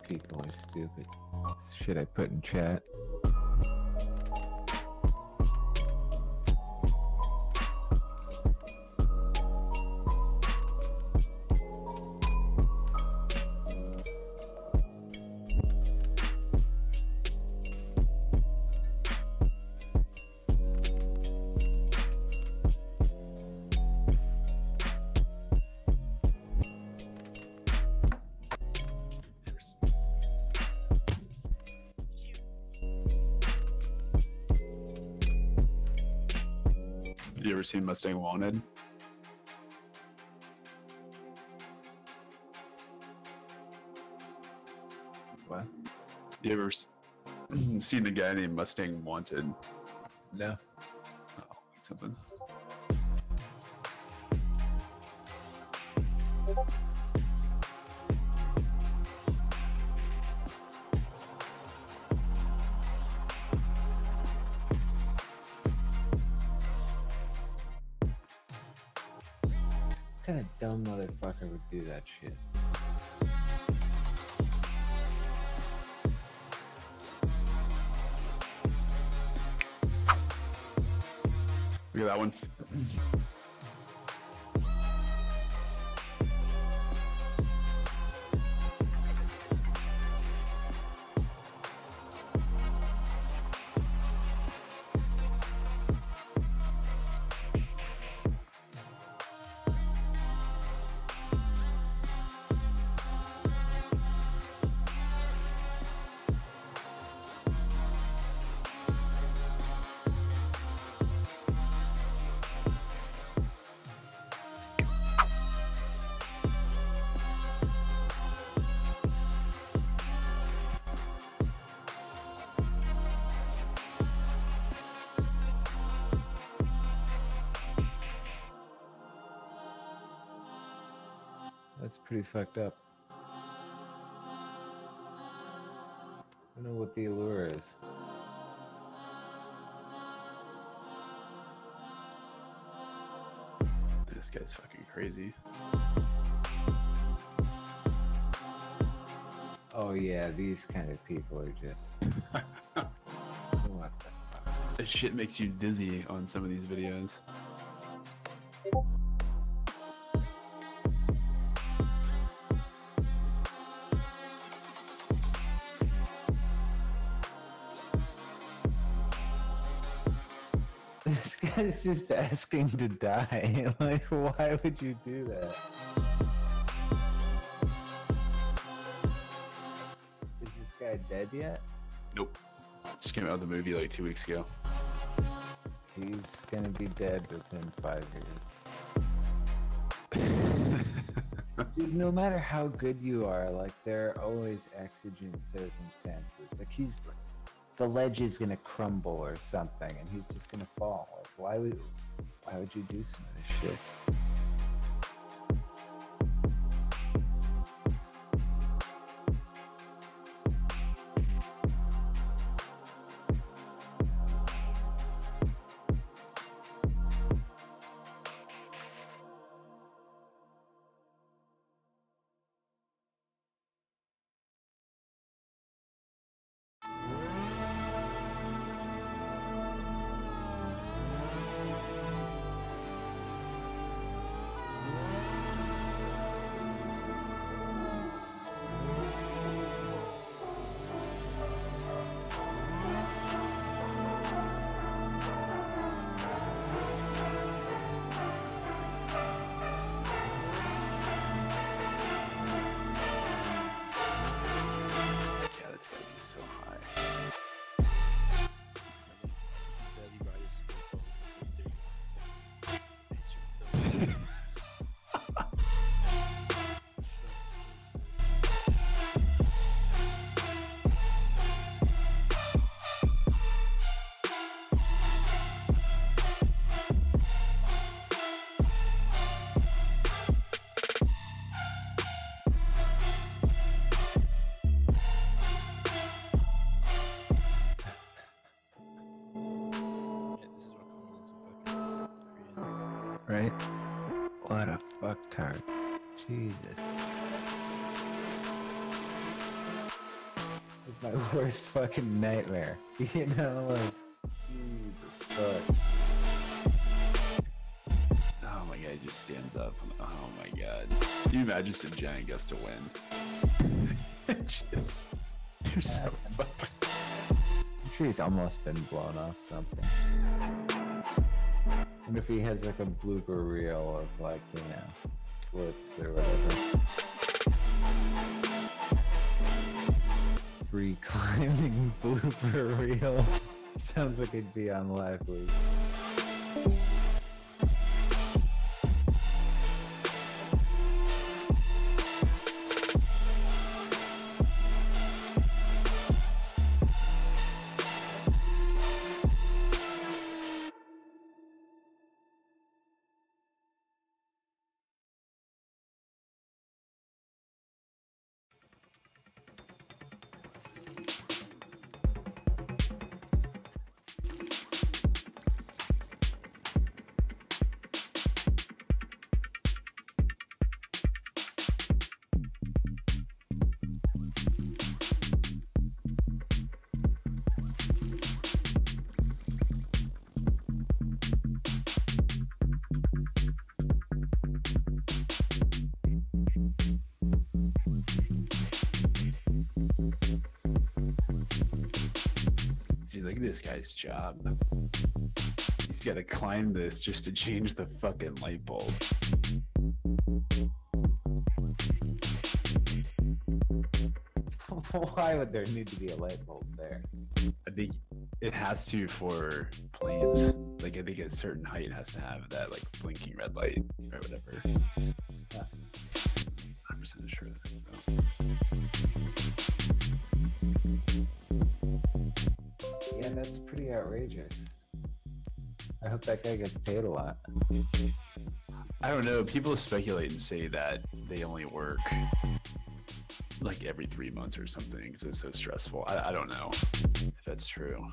People are stupid. Shit I put in chat. You ever seen Mustang Wanted? What? You ever seen the guy named Mustang Wanted? No. Oh, something. What kind of dumb motherfucker would do that shit? Look at that one. That's pretty fucked up. I don't know what the allure is. This guy's fucking crazy. Oh yeah, these kind of people are just... What the fuck? That shit makes you dizzy on some of these videos. This guy's just asking to die. Like, why would you do that? Is this guy dead yet? Nope. Just came out of the movie like 2 weeks ago. He's gonna be dead within 5 years. Dude, no matter how good you are, like, there are always exigent circumstances. Like, the ledge is gonna crumble or something, and he's just gonna fall. Like, why would you do some of this shit? Right? What a fucktard. Jesus. This is my worst fucking nightmare. You know, like, Jesus fuck. Oh my god, he just stands up. Oh my god. Can you imagine if Giant gets to win? Just, you're so fucking... I'm sure he's almost been blown off something. And if he has like a blooper reel of, like, you know, slips or whatever. Free climbing blooper reel. Sounds like it'd be on Live League. Dude, look at this guy's job. He's got to climb this just to change the fucking light bulb. Why would there need to be a light bulb there? I think it has to for planes. Like, I think at a certain height it has to have that, like, blinking red light or whatever. Huh. 100% sure. Yeah, that's pretty outrageous. I hope that guy gets paid a lot. I don't know. People speculate and say that they only work like every 3 months or something because it's so stressful. I don't know if that's true.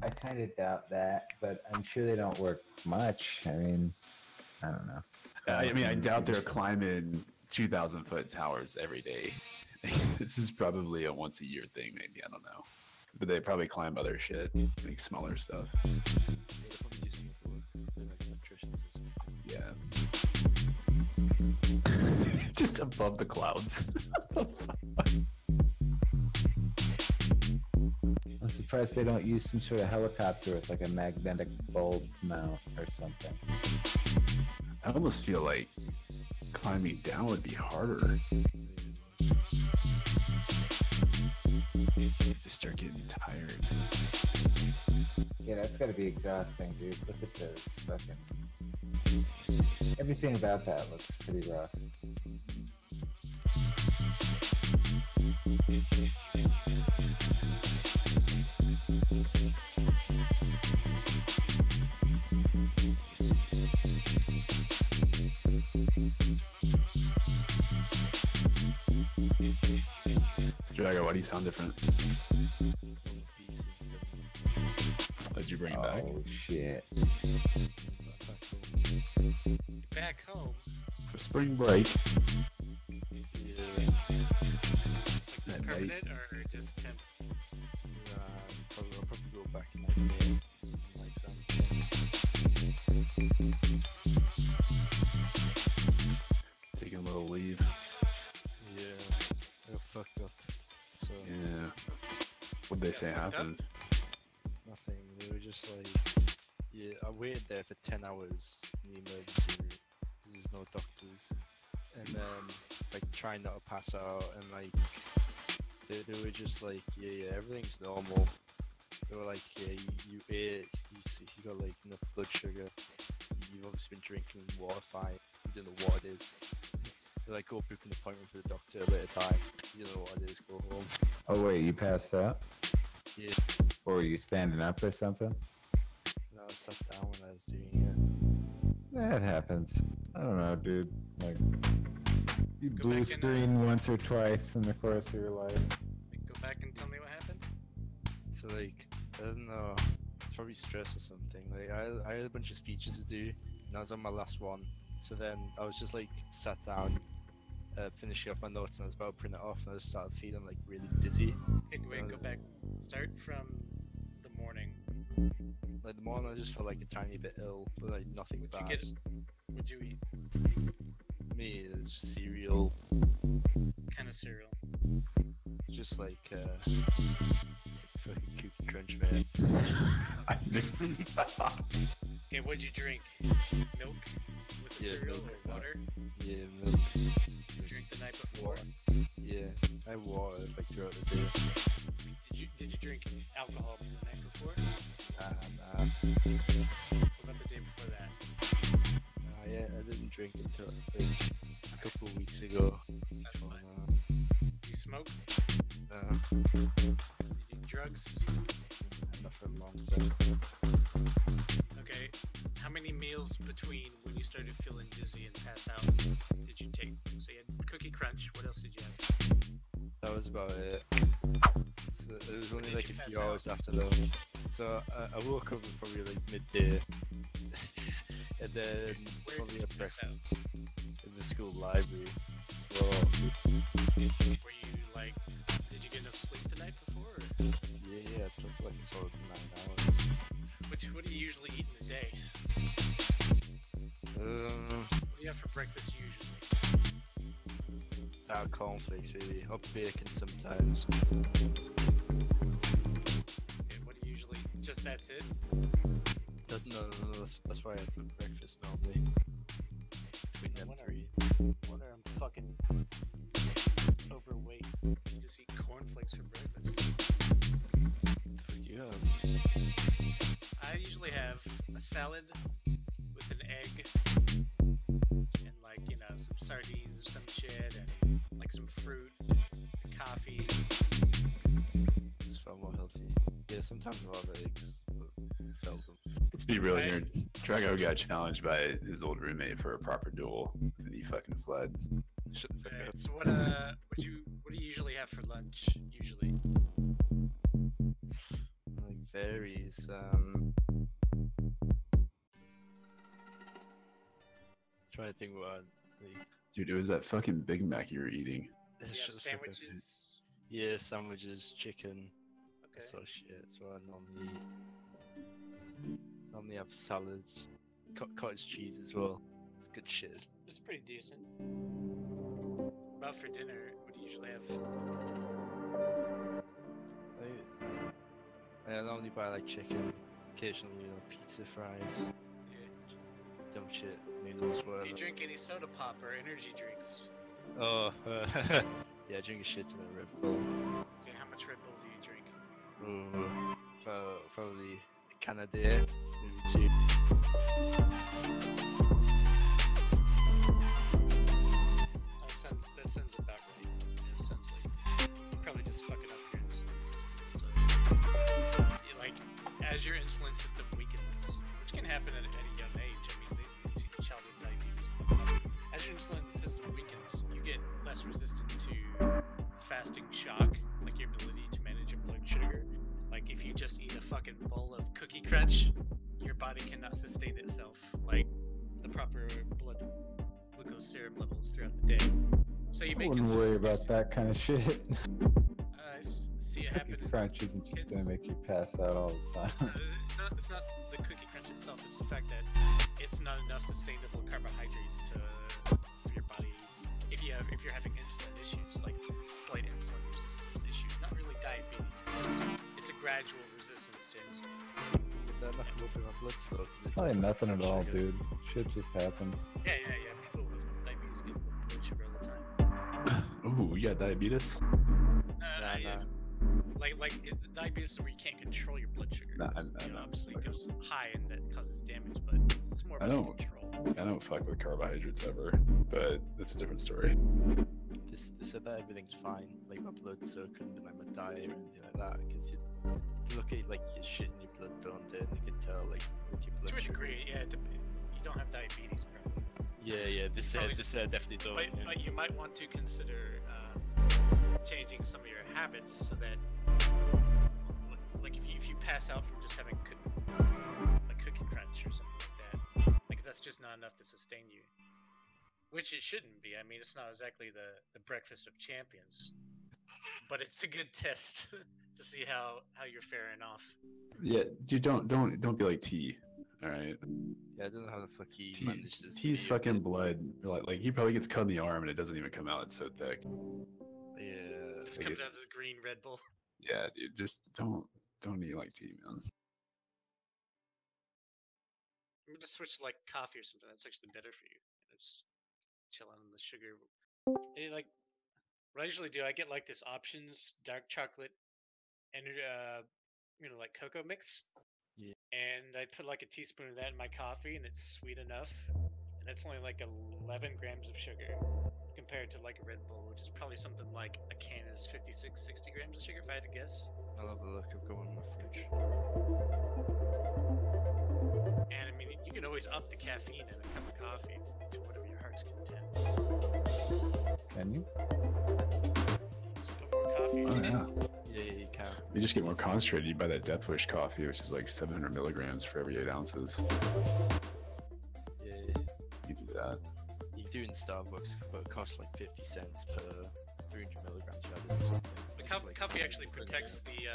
I kind of doubt that, but I'm sure they don't work much. I mean, I don't know. I mean, I doubt they're climbing 2,000-foot towers every day. This is probably a once-a-year thing, maybe. I don't know. But they probably climb other shit, like smaller stuff. Yeah. Just above the clouds. I'm surprised they don't use some sort of helicopter with like a magnetic bulb mount or something. I almost feel like climbing down would be harder. Just start getting tired. Yeah, that's gotta be exhausting, dude. Look at those fucking... Everything about that looks pretty rough. Jagger, why do you sound different? Did you bring it back? Oh, shit. Back home. For spring break. Like permanent or just temp? I'll probably go back in like May. Like Taking a little leave. yeah, I got fucked up. So Yeah. What'd they say fucked up? happened? nothing. They were just like, yeah, I waited there for 10 hours in the emergency room because there was no doctors, and then like trying not to pass out, and like they were just like, yeah, everything's normal. They were like, yeah, you ate, you got like enough blood sugar. You've obviously been drinking water fine. You don't know what it is. They're like, go book an appointment for the doctor at a later time. You don't know what it is. Go home. Oh, wait, you passed out? Yeah. Or were you standing up or something? And I was sat down when I was doing it. That happens. I don't know, dude. Like, you Go blue back and, screen once or twice in the course of your life. Go back and tell me what happened. So like, I don't know. It's probably stress or something. Like I had a bunch of speeches to do, and I was on my last one. So then I was just like sat down, finishing off my notes, and I was about to print it off, and I just started feeling like really dizzy. Okay, wait, go back. Start from the morning. Like the morning, I just felt like a tiny bit ill, but like nothing What'd bad. you get? What'd you eat? Me, it's cereal, Kind of cereal. just like fucking Cookie Crunch, man. I knew. Okay, what'd you drink? Milk with the Yeah, cereal milk. or water? Yeah, milk. Did you drink the night before? Yeah, I had water like throughout the day. Did you drink alcohol the night before? Nah. What about the day before that? Yeah, I didn't drink until like a couple of weeks ago. That's So, fine. You smoke? You do drugs? not for a long time. Okay. How many meals between when you started feeling dizzy and pass out did you take? So you had Cookie Crunch. What else did you have? That was about it. So it was only did like you a pass few out? hours after that. So I woke up at probably like midday, and then Where probably did had you pass breakfast out? in the school library. Well, Were you like, did you get enough sleep the night before? Or yeah, I slept like a solid 9 hours. what do you usually eat in a day? What do you have for breakfast usually? without cornflakes, really. Or bacon sometimes. Okay, what do you usually? Just that's it? No, that's why I have for breakfast normally. Between them three. Wonder I'm fucking overweight. You just eat cornflakes for breakfast. Yeah. I usually have a salad with an egg and like, you know, some sardines or some shit and like some fruit and coffee. It's far more healthy. Yeah, sometimes a lot of eggs, but seldom. Let's be real Right. here. Drago got challenged by his old roommate for a proper duel, and he fucking fled. Shut the fuck Alright, up. so what do you usually have for lunch usually? Like varies. Trying to think what like, Dude, it was that fucking Big Mac you were eating. You have shut the fuck up. sandwiches. Yeah, sandwiches, chicken, that Okay. sort of shit. That's what I normally eat. Normally have salads, cottage cheese as well. It's good shit. It's pretty decent. About for dinner, what do you usually have? I normally buy like chicken, occasionally, you know, pizza, fries, Yeah. dumb shit, noodles, Do whatever. you drink any soda pop or energy drinks? Oh, yeah, I drink a shit ton of Red Bull. Okay, how much Red Bull do you drink? Ooh, probably a can a day, maybe 2. That sounds about right. It sounds like you're probably just fucking up your insulin system. So, like, as your insulin system weakens, which can happen at a young age. I mean, they see childhood diabetes. As your insulin system weakens, you get less resistant to fasting shock, like your ability to manage your blood sugar. Like, if you just eat a fucking bowl of Cookie Crunch, your body cannot sustain itself like the proper blood glucose serum levels throughout the day. So you I may wouldn't consider worry about reducing- that kind of shit. I see it happen. Cookie Crunch isn't just gonna kids. make you pass out all the time. It's not the Cookie Crunch itself. It's the fact that it's not enough sustainable carbohydrates for your body. If you're having insulin issues, like slight insulin resistance issues, not really diabetes. It's a gradual resistance to insulin. Would that knock up my blood slow? Probably nothing at all, dude. Shit just happens. Yeah. People with diabetes get low blood sugar all the time. Ooh, you got diabetes? Nah. Diabetes is where you can't control your blood sugar. Nah, 'cause, I you know, know. obviously it goes high and that causes damage, but it's more I about don't- control. I don't fuck with carbohydrates ever, but that's a different story. They said that everything's fine, like my blood sugar couldn't be like my diet or anything like that, because you look at like your shit in your blood, don't they? And they can tell like with your blood To a sugar. degree, yeah. You don't have diabetes, probably. Yeah, they said Probably- definitely don't. But, yeah. but you might want to consider changing some of your habits so that, like, if you pass out from just having like Cookie Crunch or something like that, like that's just not enough to sustain you. Which it shouldn't be. I mean, it's not exactly the breakfast of champions, but it's a good test to see how you're faring off. Yeah, dude, don't be like T. All right, Yeah, I don't know how the fuck he T, managed this. T's video. fucking blood. Like he probably gets cut in the arm and it doesn't even come out. It's so thick. Yeah. It just Like comes it- out as a green Red Bull. Yeah, dude, just don't eat like T, man. I'm gonna switch to like coffee or something. That's actually better for you. Just chill on the sugar. Like what I usually do, I get like this options dark chocolate and like cocoa mix. Yeah. And I put like a teaspoon of that in my coffee, and it's sweet enough. And it's only like 11 grams of sugar compared to like a Red Bull, which is probably something like a can is 56, 60 grams of sugar if I had to guess. I'll have a look. I've got one in my fridge. And I mean, you can always up the caffeine in a cup of coffee to whatever your heart's content. Can you? Just put more coffee. Oh yeah. Yeah, you can. You just get more concentrated. You buy that Death Wish coffee, which is like 700 milligrams for every 8 ounces. Yeah, You do that. you do in Starbucks, but it costs like 50 cents per 300 milligrams. You have it or something. The Like, coffee actually 20. protects the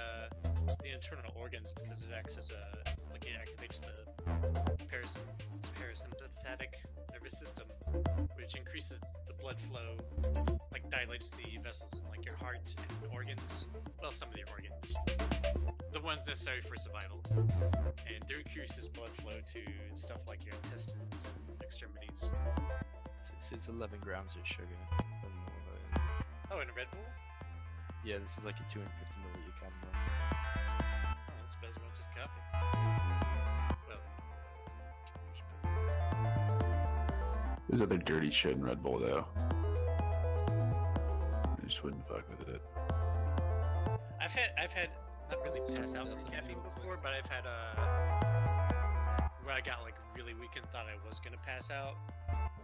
internal organs because it acts as a like it activates the parasympathetic nervous system, which increases the blood flow, like dilates the vessels in like your heart and organs. Well, some of your organs, the ones necessary for survival, and decreases blood flow to stuff like your intestines and extremities. It's 11 grams of sugar. Oh, in a Red Bull? Yeah, this is like a 250 milliliter can now. Oh, that's about as much as coffee. Well, There's other dirty shit in Red Bull though. I just wouldn't fuck with it. I've had not really passed out from caffeine before, but I've had where I got like really weak and thought I was gonna pass out.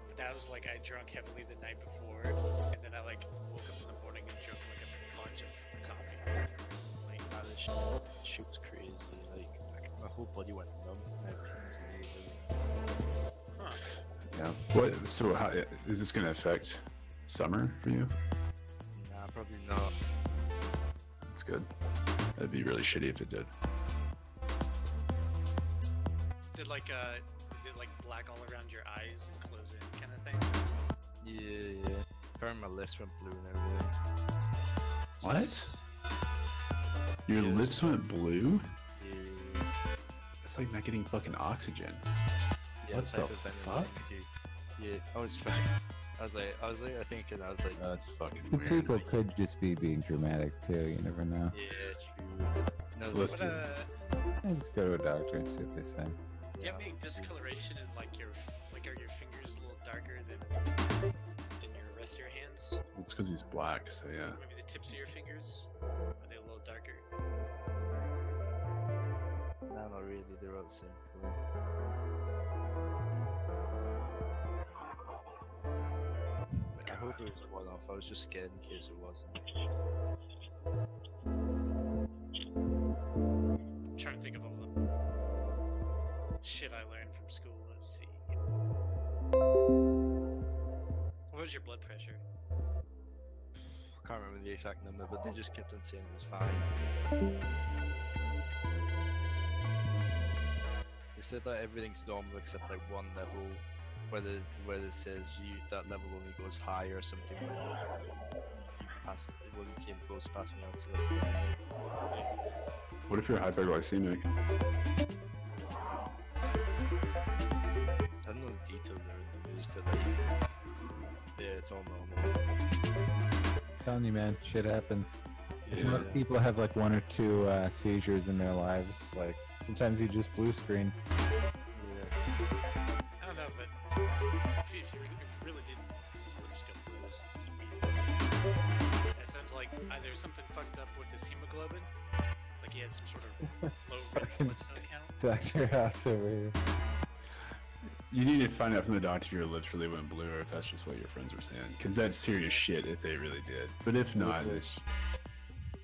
But that was like I drank heavily the night before, and then I like woke up in the morning and drank like a bunch of coffee. Like, Wow, this shit was crazy. Like my whole body went numb. My pins and huh? Yeah. What? So how is this gonna affect summer for you? Nah, probably not. That's good. That'd be really shitty if it did. Did like black all around your eyes and close in kind of thing? Yeah. Apparently my lips went blue and everything. What? Jesus. Your Yeah, lips went blue? Yeah. That's like not getting fucking oxygen. Yeah, What type the of thing fuck? like that too. Yeah, I was fucked. I was like thinking, I was like, That's fucking The weird. people could just be being dramatic too. You never know. yeah, true. And I was Listen. But Yeah, just go to a doctor and see what they say. do you have any discoloration in like are your fingers a little darker than your rest of your hands? It's because he's black, so yeah. Maybe the tips of your fingers, are they a little darker? no, not really. They're all the same color. Like, I hope it was a one-off. I was just scared in case it wasn't. I'm trying to think of all the shit I learned from school. Let's see. What was your blood pressure? I can't remember the exact number, but they just kept on saying it was fine. They said that everything's normal except like one level, where it says that level only goes higher or something when you came close to passing out. So that's normal. What if you're hyperglycemic? I don't know the details there. They just said like, yeah, it's all normal. Telling you, man, shit happens. Yeah. Most people have like 1 or 2 seizures in their lives. Like sometimes you just blue screen. Yeah. I don't know, but if you really didn't just go blue, it's weird. It sounds like either something fucked up with his hemoglobin, like he had some sort of low red blood cell count. Dr. House over here. You need to find out from the doctor if your lips really went blue or if that's just what your friends were saying. Because that's serious shit if they really did. But if not, it's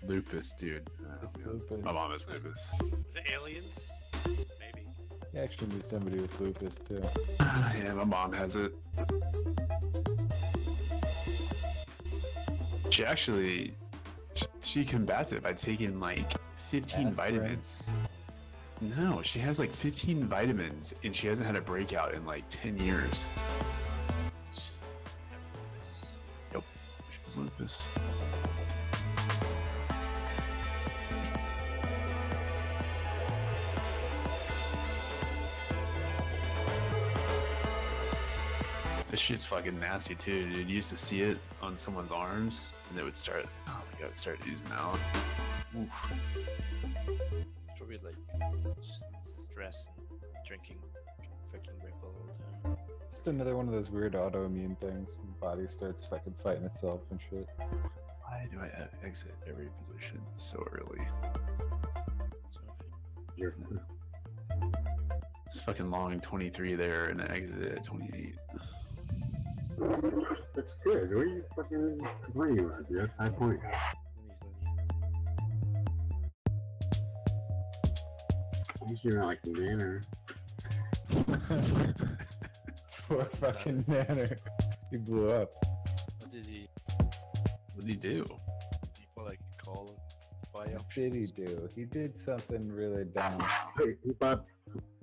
lupus, dude. It's lupus. My mom has lupus. Is it aliens? Maybe. I actually knew somebody with lupus too. Yeah, my mom has it. She actually, she combats it by taking like 15 Aspirin. vitamins. No, she has like 15 vitamins and she hasn't had a breakout in like 10 years. This. Yep, she has lupus. This shit's fucking nasty too, dude. You used to see it on someone's arms and it would start, oh my god, it started oozing out. Oof. It's probably like just stress and drinking freaking Red Bull all the time. Just another one of those weird autoimmune things. Your body starts fucking fighting itself and shit. Why do I exit every position so early? So It's fucking long 23 there and I exited at 28. That's good. What are you fucking complaining about, dude? High point. money's money. At least you're not like the manner. Poor fucking Nanner. He blew up. What did he? What did he do? People like call buy What options. did he do? He did something really dumb. Wait, he bought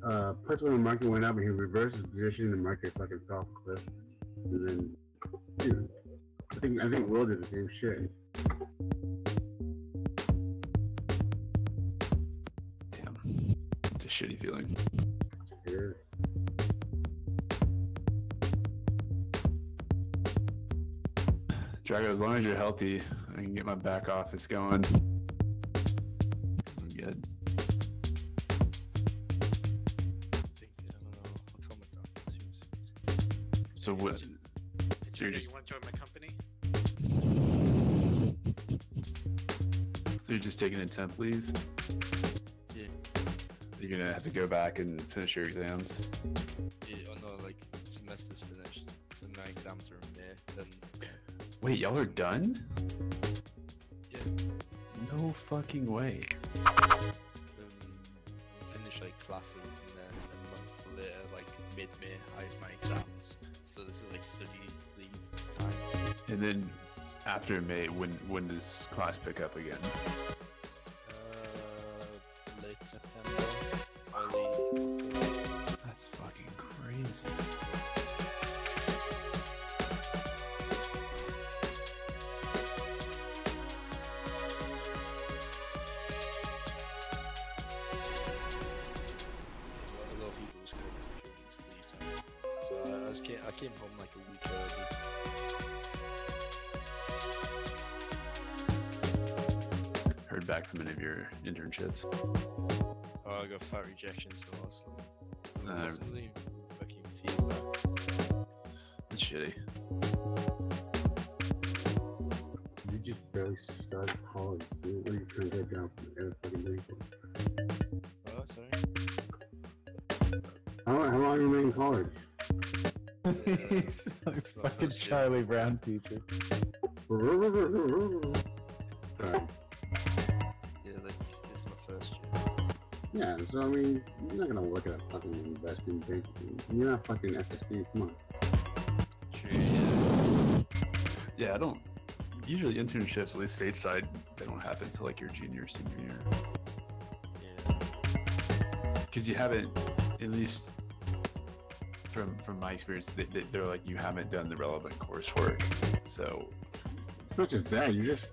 First when the market went up and he reversed his position, the market fucking fell off a cliff. And then, dude, I think Will did the same shit. Damn. It's a shitty feeling. It is. Drago, as long as you're healthy, I can get my back office going. I'm good. So what? So you're just, You want to join my company? so you're just taking a temp leave? Yeah. You're gonna have to go back and finish your exams. Yeah, oh no, like semester's finished. And my exams are in May. Then Wait, y'all are done? yeah, No fucking way. finish like classes and then a month later, like mid-May, I have my exams. So this is like study leave time. And then after May, when does class pick up again? Late September, early. That's fucking crazy. A lot of people was covering during this leave time. So I came home like a week early. Heard back from any of your internships? Oh, I got fat rejections from Oslo. Uh, Wasn't really fucking feedback. That's shitty. You just barely started college, dude. What are you trying to get down from the fucking league? Oh, sorry. How long have you been in college? He's like It's my fucking first year. Charlie Brown teacher. Sorry. Yeah, like this is my first year. Yeah, so I mean, you're not gonna look at a fucking investment bank. You're not fucking FSB, come on. True, yeah. Yeah, I don't. Usually internships, at least stateside, they don't happen until like your junior, senior year. Yeah. Because you haven't, at least from my experience, they're like, you haven't done the relevant coursework. So It's not just that, you just,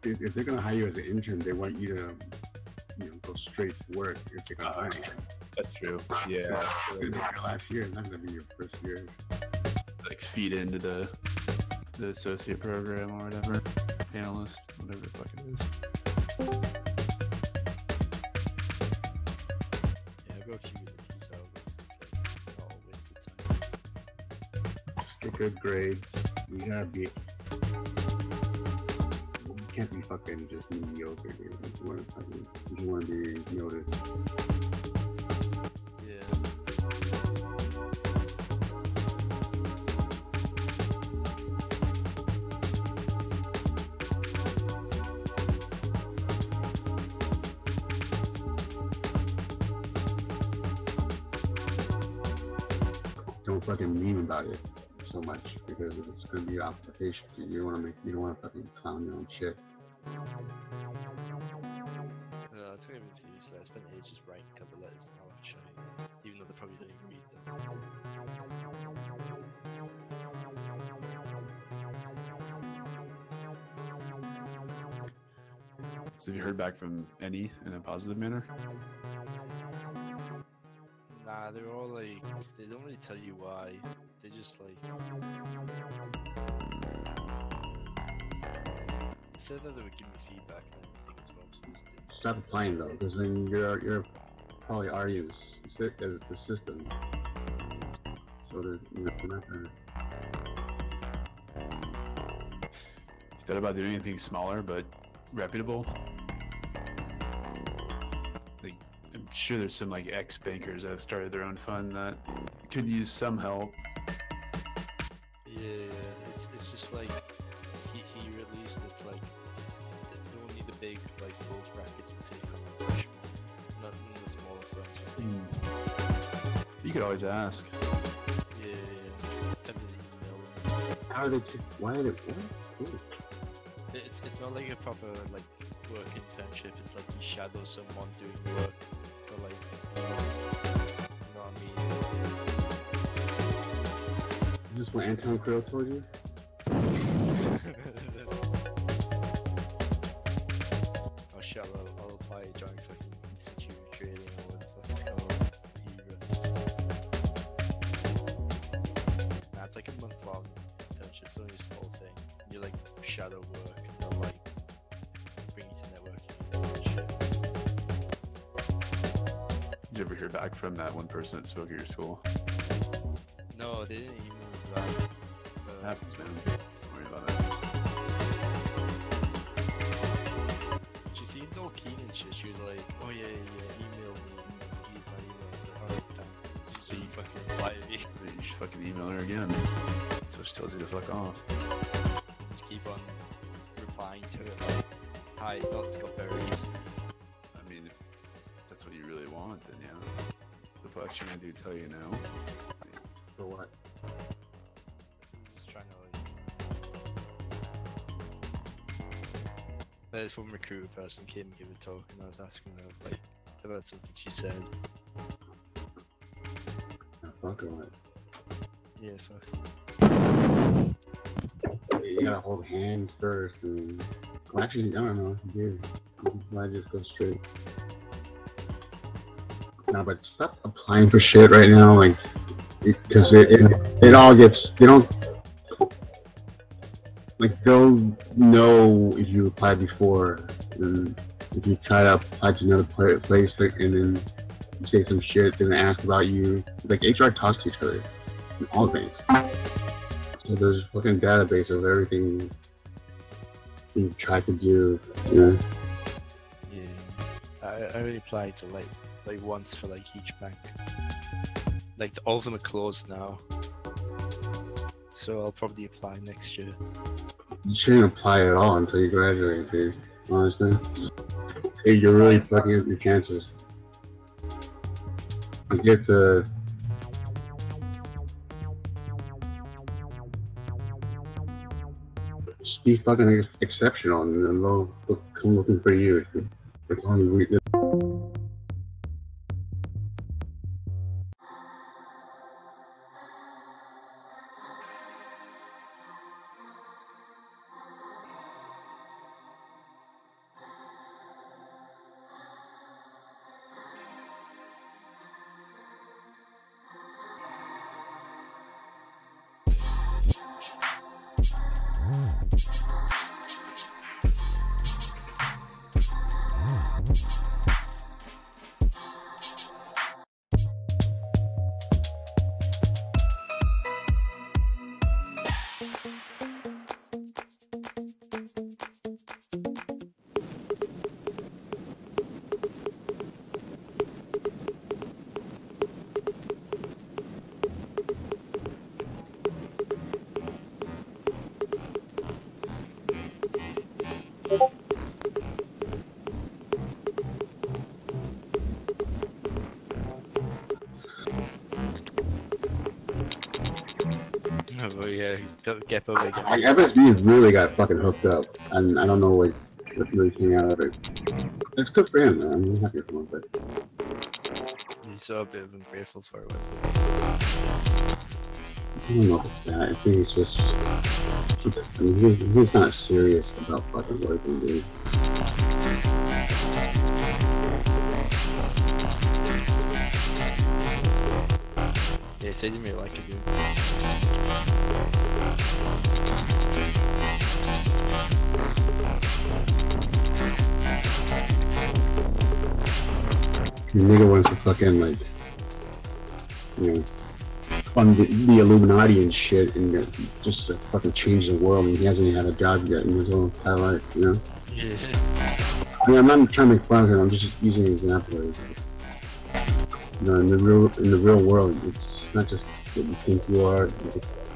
if they're gonna hire you as an intern, they want you to, go straight to work if they're gonna hire you. that's true. Yeah. It's your last year, it's not gonna be your first year. Like feed into the associate program or whatever, panelist, whatever the fuck it is. Yeah, I got a few interviews out, but it's not a waste of time. Just get good grades, you gotta be, you can't be fucking just mediocre, dude. You wanna be noticed. Yeah. Don't fucking meme about it so much because it's gonna be obfuscation to you. You don't wanna fucking clown your own shit. No, I took everything seriously. I spent ages writing cover letters now, actually, even though they probably don't even read them. So have you heard back from any in a positive manner? Nah, they're all like, they don't really tell you why. They just like, they said that they would give me feedback and everything as well, so they just didn't. Stop applying though, because then you're probably already in the system. So they're not gonna. You thought about doing anything smaller but reputable? Like, I'm sure there's some like ex-bankers that have started their own fund that could use some help. Yeah, it's just like, he released, it's like, only the big, like, growth brackets will take on the freshman, not in the smaller firms. You could always ask. Yeah, it's tempting to email them. How are they? Why are they? What? Ooh. It's not like a proper like work internship. It's like you shadow someone doing work for like a month. Is this what Anton Krill told you? Oh shit, I'll apply to join fucking Institute of Trading or what the fuck it's called. Nah, it's like a month long internship, it's only a small thing. You like shadow work and they'll like bring you to networking events and shit. Did you ever hear back from that one person that spoke at your school? No, they didn't email me back. Happens, man. Don't worry about it. She seemed all keen and shit. She was like, "Oh yeah, email me. Here's my email." I was like, "Alright, thanks." She didn't fucking reply to me. You should fucking email her again. So she tells you to fuck off. Just keep on replying to it like, "Hi, thoughts got buried." I mean, if that's what you really want, then yeah. The fuck you gonna do? Tell you no? For what? Just trying to like. There's one recruiter person came and gave a talk, and I was asking her like about something she says. Oh, fuck what? Yeah, fuck. You gotta hold hands first, and well, actually, I don't know. Dude, I just go straight. No, but stop applying for shit right now, like, because it all gets, they don't, like, they'll know if you applied before, and if you try to apply to another place, like, and then you say some shit, then they ask about you, like, HR talks to each other, in all things. So there's a fucking database of everything you've tried to do, you know? Yeah, I only applied to like once for like each bank. Like all of them are closed now, so I'll probably apply next year. You shouldn't apply at all until you graduate, dude. Honestly, hey, you're really fucking up your chances. You get to. Just be fucking exceptional, and then they'll come looking for you. It's only weakness. Oh yeah, get over again. Like FSB really got fucking hooked up, and I don't know what really came out of it. It's good for him, man. I'm happy for him, but He's so a bit of ungrateful for it. I don't know if it's that. I think it's just. I mean, he's not serious about fucking working, dude. Yeah, so he didn't really like it, dude. The nigga wants to fucking, like, you know, fund the Illuminati and shit, and just fucking change the world, and he hasn't even had a job yet in his whole entire life, you know? Yeah. I mean, I'm not trying to make fun of him, I'm just using an example. You know, in the real world, it's not just what you think you are.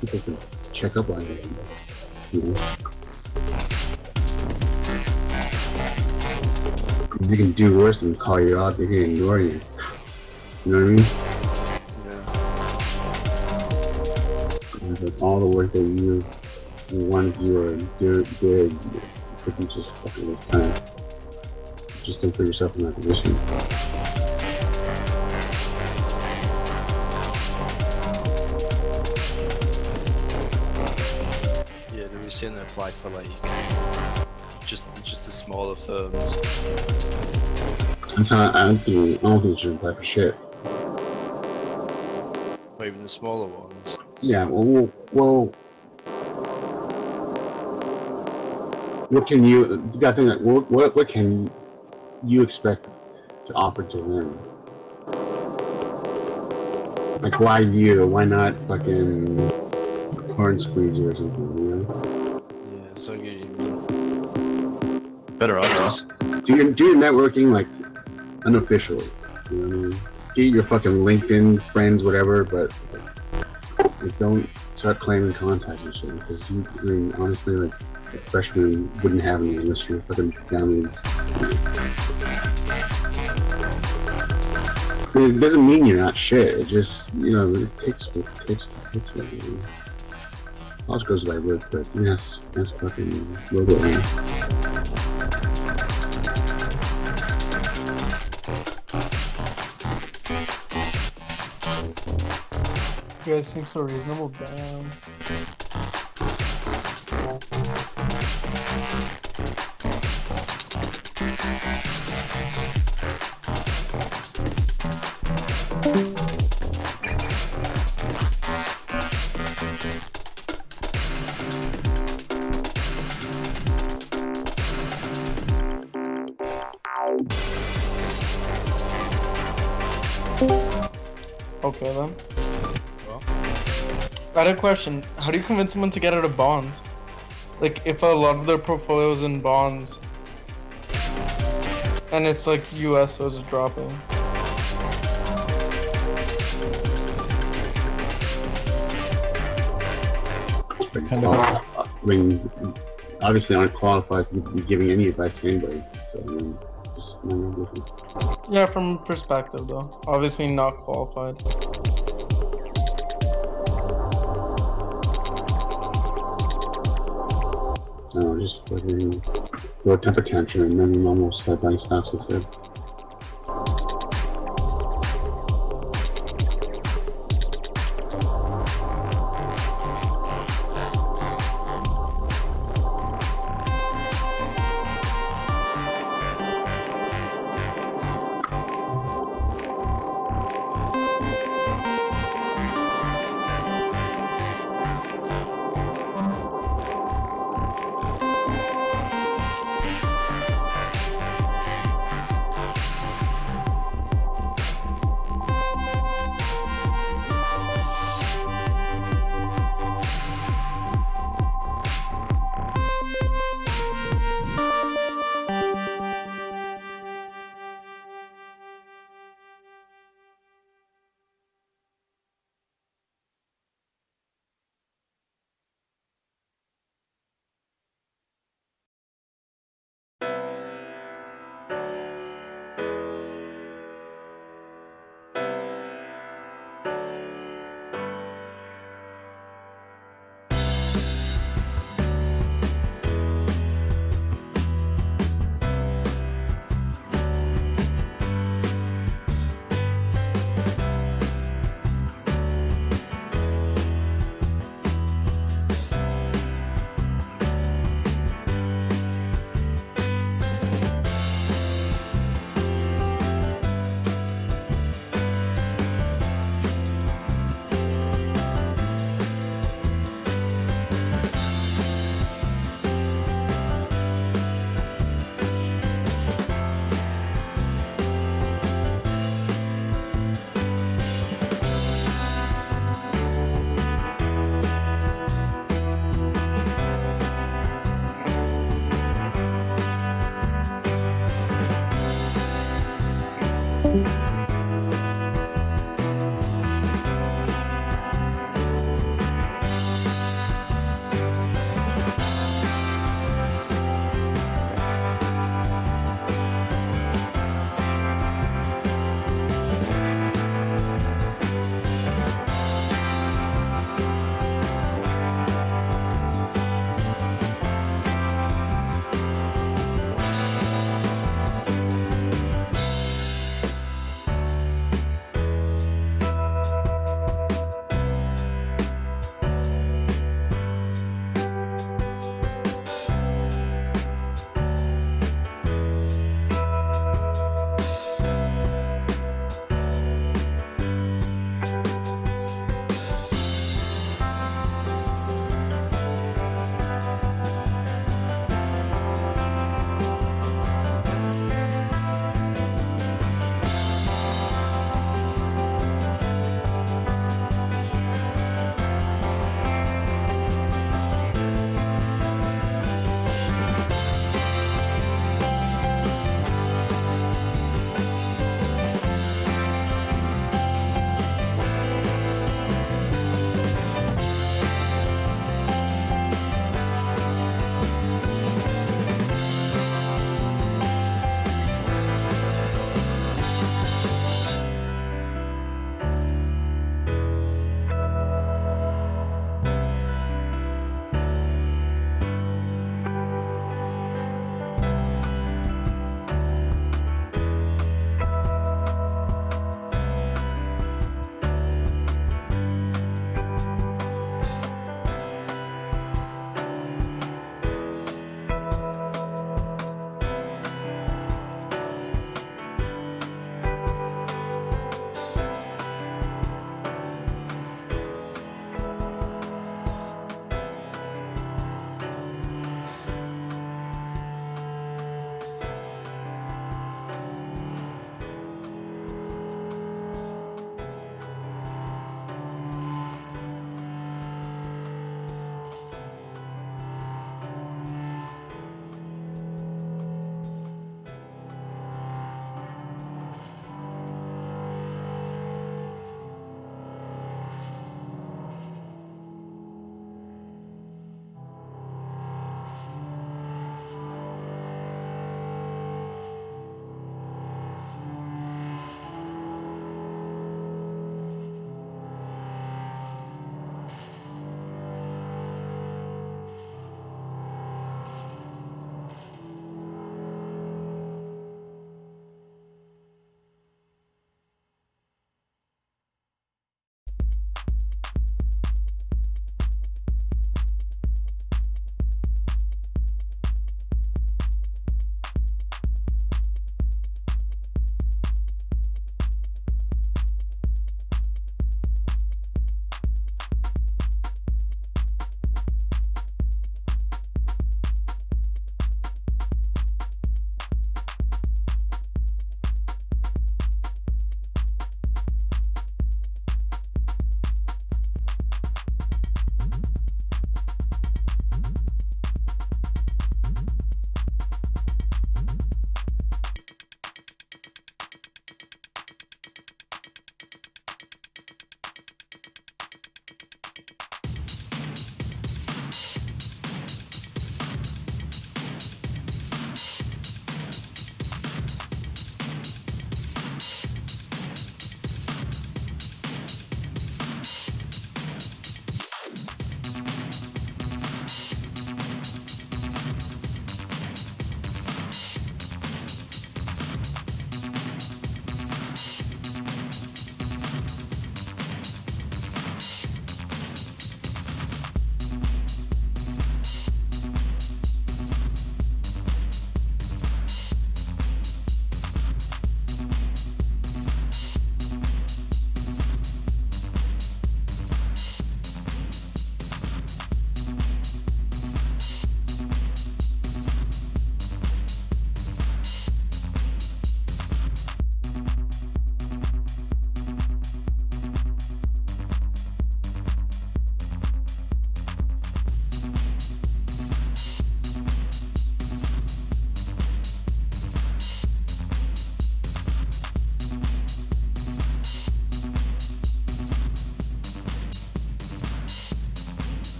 People can check up on you. You know? They can do worse than call you out. They can ignore you. You know what I mean? Yeah. Like all the work that you wanted to do or did, you can just fucking waste time. Just don't put yourself in that position. shit. They were saying they applied for like just the smaller firms. I don't think you should apply for shit. Or even the smaller ones. Yeah, well, what can you got to think, what can you expect to offer to them? Like, why you? Why not fucking corn squeezer or something, you know? Yeah, so I get what you mean. Better offers. Do your networking, like, unofficially, you know what I mean? Get your fucking LinkedIn friends, whatever, but like, don't start claiming contacts and shit, because I mean, honestly, like, a freshman wouldn't have any unless you're fucking down. It doesn't mean you're not shit. It just, you know, it takes what it also goes by work, but yes, that's fucking logo. You guys seem so reasonable. Damn. Okay then. Well, I had a question. How do you convince someone to get out of bonds? Like, if a lot of their portfolio is in bonds, and it's like US, so it's dropping. Kind of. I mean, obviously aren't qualified to be giving any advice to anybody. So, I mean, just listen. Yeah, from perspective though. Obviously not qualified. No, just fucking throw a temper tantrum and then almost like buying stocks with it.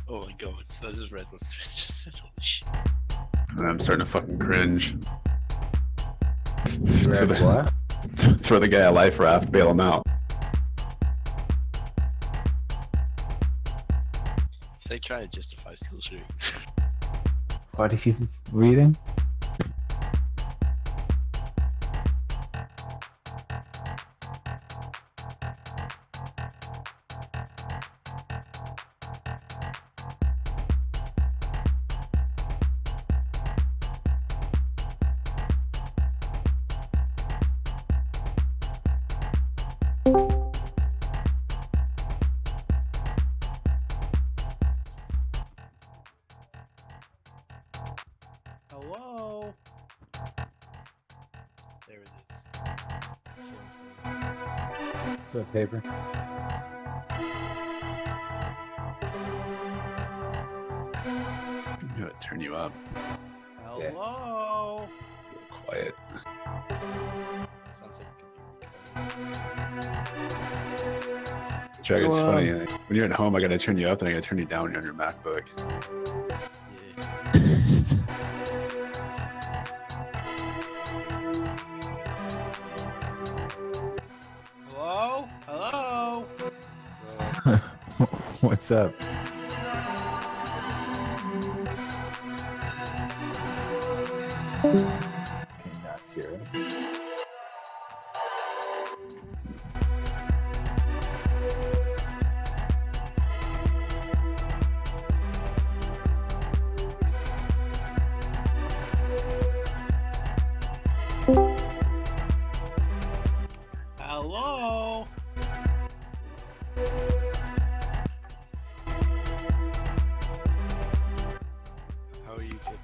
Oh my god, I just read what Chris just said. Holy shit. I'm starting to fucking cringe. You read what? Throw the guy a life raft, bail him out. They try to justify skill shooting. What are you reading? Hello? There it is. What's up, paper? I'm gonna turn you up. Hello? Quiet. Sounds like it could be. Drag, it's So, funny. When you're at home, I gotta turn you up, and I gotta turn you down when you're on your MacBook. Hello? Hello? What's up? Can you not hear us? Hello? How are you, kid?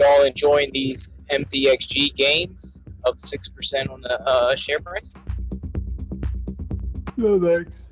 Y'all enjoying these MTXG gains of 6% on the share price? No thanks.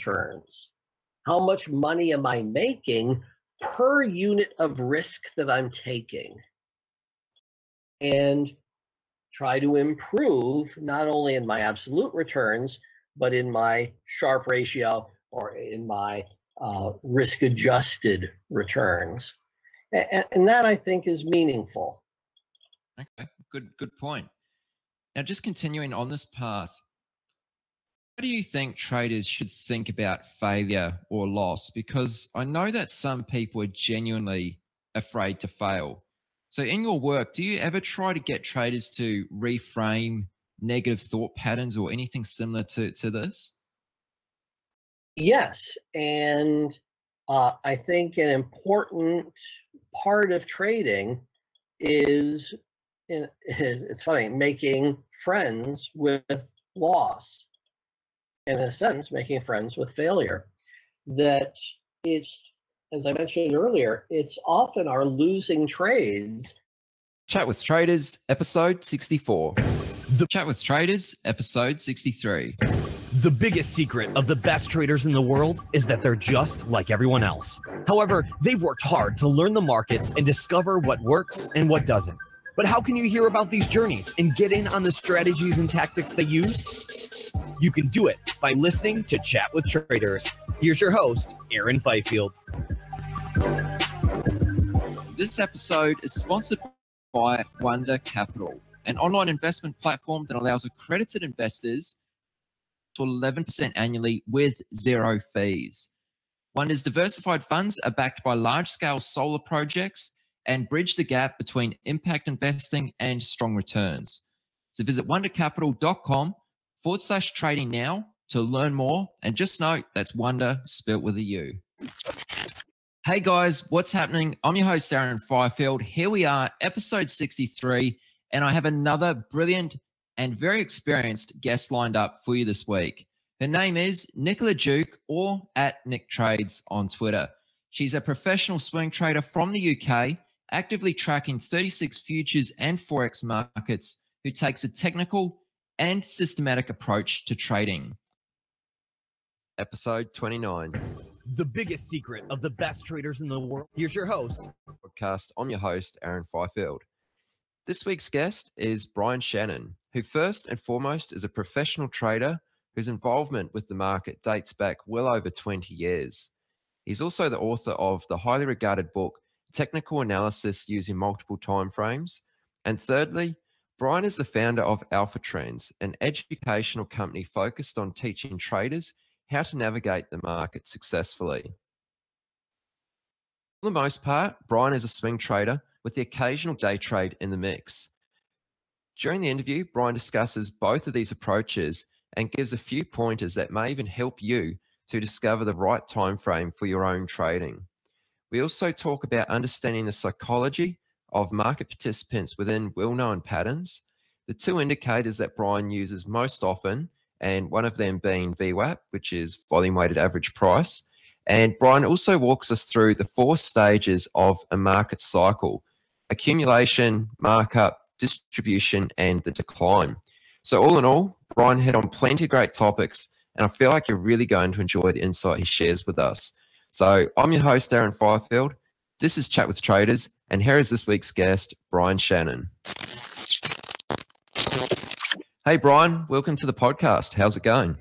returns. How much money am I making per unit of risk that I'm taking? And try to improve not only in my absolute returns, but in my Sharpe ratio or in my risk-adjusted returns. And that, I think, is meaningful. Okay, good point. Now, just continuing on this path, how do you think traders should think about failure or loss? Because I know that some people are genuinely afraid to fail. So in your work, do you ever try to get traders to reframe negative thought patterns or anything similar to this? Yes, and I think an important part of trading is, it's funny, making friends with loss. In a sense, making friends with failure. That it's, as I mentioned earlier, it's often our losing trades. Chat with Traders, episode 64. The Chat with Traders, episode 63. The biggest secret of the best traders in the world is that they're just like everyone else. However, they've worked hard to learn the markets and discover what works and what doesn't. But how can you hear about these journeys and get in on the strategies and tactics they use? You can do it by listening to Chat with Traders. Here's your host, Aaron Fifield. This episode is sponsored by Wonder Capital, an online investment platform that allows accredited investors to 11% annually with zero fees. Wonder's diversified funds are backed by large-scale solar projects and bridge the gap between impact investing and strong returns. So visit wondercapital.com/trading now to learn more. And just note, that's Wonder spelt with a U. Hey guys, what's happening? I'm your host, Aaron Fifield. Here we are, episode 63, and I have another brilliant and very experienced guest lined up for you this week. Her name is Nicola Duke, or at Nick Trades on Twitter. She's a professional swing trader from the UK, actively tracking 36 futures and Forex markets, who takes a technical and systematic approach to trading. Episode 29. The biggest secret of the best traders in the world. Here's your host. Podcast. I'm your host, Aaron Fifield. This week's guest is Brian Shannon, who first and foremost is a professional trader whose involvement with the market dates back well over 20 years. He's also the author of the highly regarded book, Technical Analysis Using Multiple Timeframes. And thirdly, Brian is the founder of Alpha Trends, an educational company focused on teaching traders how to navigate the market successfully. For the most part, Brian is a swing trader with the occasional day trade in the mix. During the interview, Brian discusses both of these approaches and gives a few pointers that may even help you to discover the right time frame for your own trading. We also talk about understanding the psychology of market participants within well-known patterns, the two indicators that Brian uses most often, and one of them being VWAP, which is volume-weighted average price. And Brian also walks us through the 4 stages of a market cycle: accumulation, markup, distribution, and the decline. So all in all, Brian hit on plenty of great topics, and I feel like you're really going to enjoy the insight he shares with us. So I'm your host, Aaron Fifield. This is Chat with Traders, and here is this week's guest, Brian Shannon. Hey, Brian, welcome to the podcast. How's it going?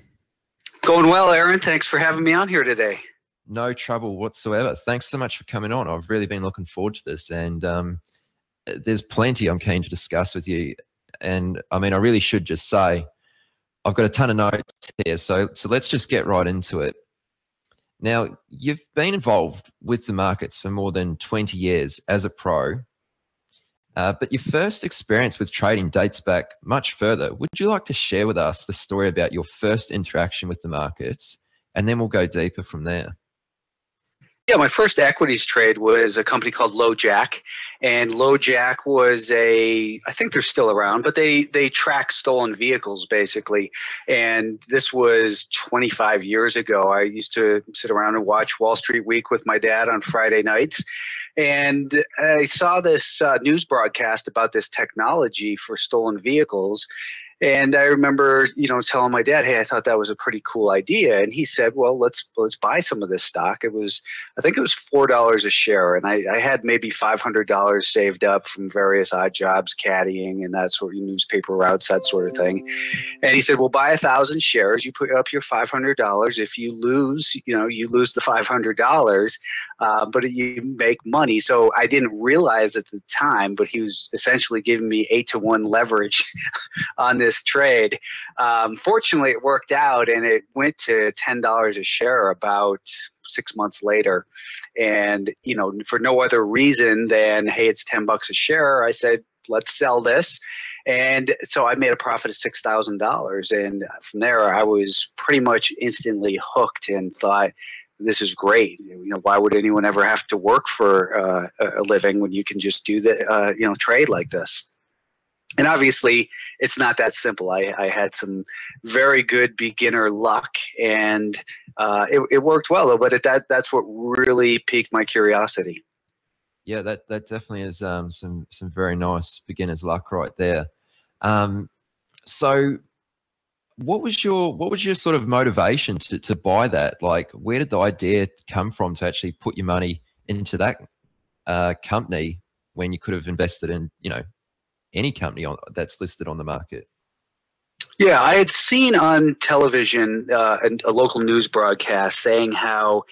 Going well, Aaron. Thanks for having me on here today. No trouble whatsoever. Thanks so much for coming on. I've really been looking forward to this, and there's plenty I'm keen to discuss with you. And I mean, I really should just say, I've got a ton of notes here, so let's just get right into it. Now, you've been involved with the markets for more than 20 years as a pro, but your first experience with trading dates back much further. Would you like to share with us the story about your first interaction with the markets, and then we'll go deeper from there? Yeah, my first equities trade was a company called LoJack, and LoJack was I think they're still around, but they track stolen vehicles basically. And this was 25 years ago. I used to sit around and watch Wall Street Week with my dad on Friday nights. And I saw this news broadcast about this technology for stolen vehicles. And I remember, telling my dad, hey, I thought that was a pretty cool idea. And he said, well, let's buy some of this stock. I think it was $4 a share. And I had maybe $500 saved up from various odd jobs, caddying and that sort of newspaper routes, that sort of thing. And he said, well, buy 1,000 shares. You put up your $500. If you lose, you lose the $500, but you make money. So I didn't realize at the time, but he was essentially giving me 8-to-1 leverage on this trade. Fortunately, it worked out, and it went to $10 a share about 6 months later. And for no other reason than, hey, it's $10 a share, I said, let's sell this. And so I made a profit of $6,000, and from there I was pretty much instantly hooked and thought, this is great. Why would anyone ever have to work for a living when you can just do the trade like this? And obviously, it's not that simple. I had some very good beginner luck, and it worked well, though. But that's what really piqued my curiosity. Yeah, that definitely is some very nice beginner's luck right there. So, what was your sort of motivation to buy that? Like, where did the idea come from to actually put your money into that company when you could have invested in any company that's listed on the market? Yeah, I had seen on television a local news broadcast saying how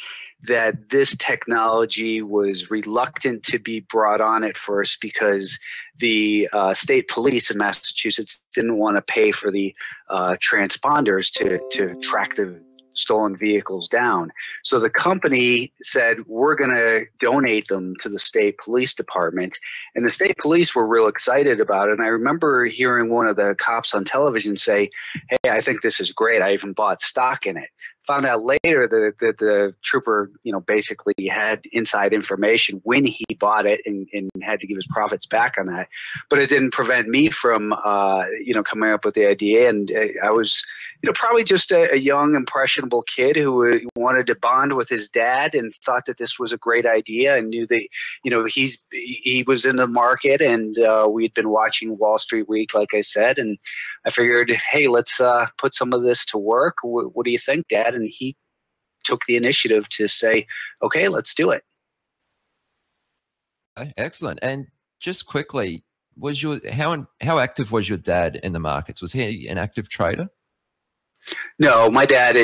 that this technology was reluctant to be brought on at first because the state police in Massachusetts didn't want to pay for the transponders to track the stolen vehicles down. So the company said, we're going to donate them to the state police department. And the state police were real excited about it. And I remember hearing one of the cops on television say, hey, I think this is great. I even bought stock in it. Found out later that the trooper, basically had inside information when he bought it and had to give his profits back on that. But it didn't prevent me from, coming up with the idea. And I was, probably just a young, impressionable kid who wanted to bond with his dad and thought that this was a great idea and knew that, he was in the market, and we'd been watching Wall Street Week, like I said, and I figured, hey, let's put some of this to work. What do you think, Dad? And he took the initiative to say, okay, let's do it. Okay, excellent. And just quickly, how active was your dad in the markets? Was he an active trader? No, my dad,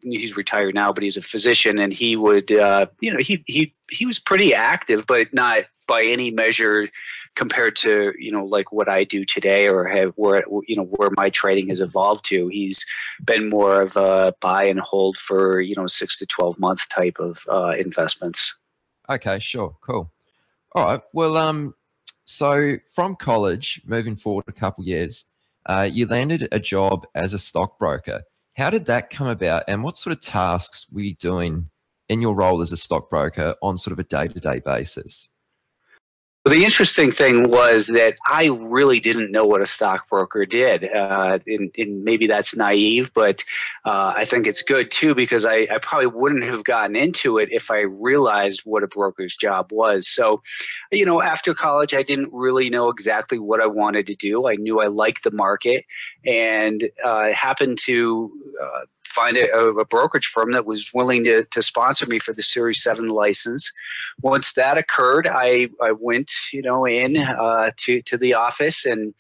he's retired now, but he's a physician, and he would, he was pretty active, but not by any measure compared to, like what I do today or where my trading has evolved to. He's been more of a buy and hold for, 6 to 12 month type of investments. Okay, sure. Cool. All right. Well, so from college, moving forward a couple years, you landed a job as a stockbroker. How did that come about, and what sort of tasks were you doing in your role as a stockbroker on sort of a day-to-day basis? Well, the interesting thing was that I really didn't know what a stockbroker did. And maybe that's naive, but I think it's good too, because I probably wouldn't have gotten into it if I realized what a broker's job was. So, after college, I didn't really know exactly what I wanted to do. I knew I liked the market, and happened to find a brokerage firm that was willing to sponsor me for the Series 7 license. Once that occurred, I went, in to the office, and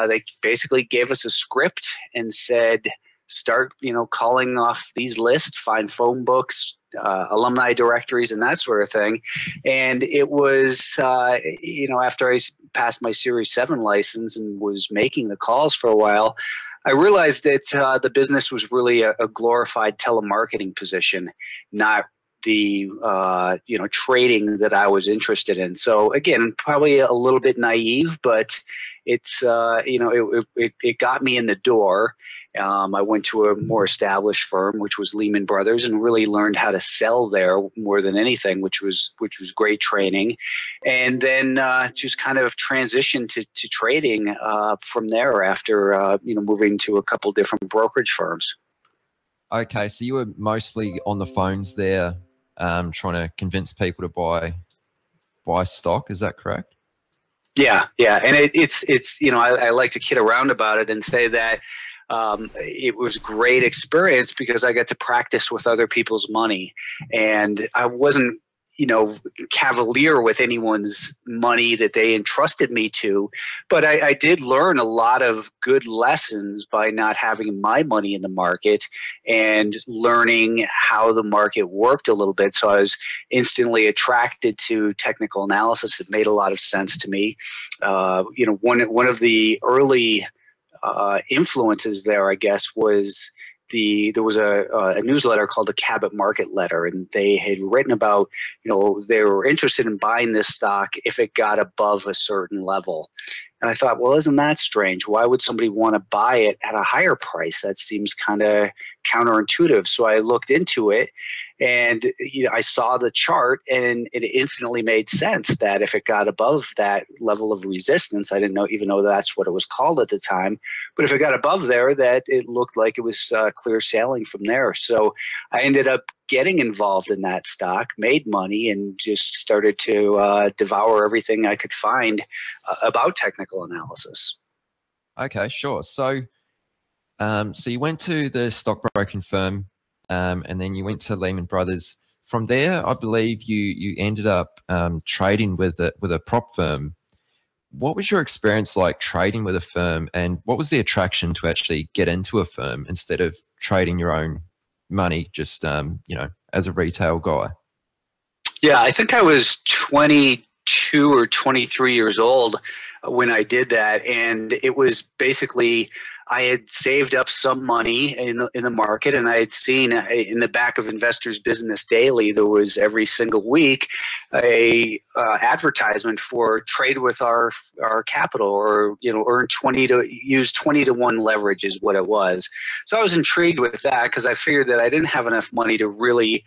they basically gave us a script and said, start, calling off these lists, find phone books, alumni directories, and that sort of thing. And it was, after I passed my Series 7 license and was making the calls for a while, I realized that the business was really a glorified telemarketing position, not the trading that I was interested in. So again, probably a little bit naive, but it's it got me in the door. I went to a more established firm, which was Lehman Brothers, and really learned how to sell there more than anything, which was great training. And then just kind of transitioned to trading from there after moving to a couple different brokerage firms. Okay, so you were mostly on the phones there, trying to convince people to buy stock. Is that correct? Yeah, yeah, and it's you know, I like to kid around about it and say that it was a great experience because I got to practice with other people's money, and I wasn't, you know, cavalier with anyone's money that they entrusted me to, but I did learn a lot of good lessons by not having my money in the market and learning how the market worked a little bit. So I was instantly attracted to technical analysis. It made a lot of sense to me. You know, one of the early influences there, I guess, was there was a newsletter called the Cabot Market Letter, and they had written about, you know, they were interested in buying this stock if it got above a certain level. And I thought, well, isn't that strange? Why would somebody want to buy it at a higher price? That seems kind of counterintuitive. So I looked into it, and you know, I saw the chart, and it instantly made sense that if it got above that level of resistance, I didn't even know that's what it was called at the time, but if it got above there, that it looked like it was clear sailing from there. So I ended up getting involved in that stock, made money, and just started to devour everything I could find about technical analysis. Okay, sure. So, so you went to the stockbroking firm, and then you went to Lehman Brothers. From there, I believe you ended up trading with a prop firm. What was your experience like trading with a firm, and what was the attraction to actually get into a firm instead of trading your own money, just you know, as a retail guy? Yeah, I think I was 22 or 23 years old when I did that, and it was basically, I had saved up some money in the market, and I had seen in the back of Investors Business Daily, there was every single week a advertisement for trade with our capital, or, you know, use 20 to 1 leverage is what it was. So I was intrigued with that because I figured that I didn't have enough money to really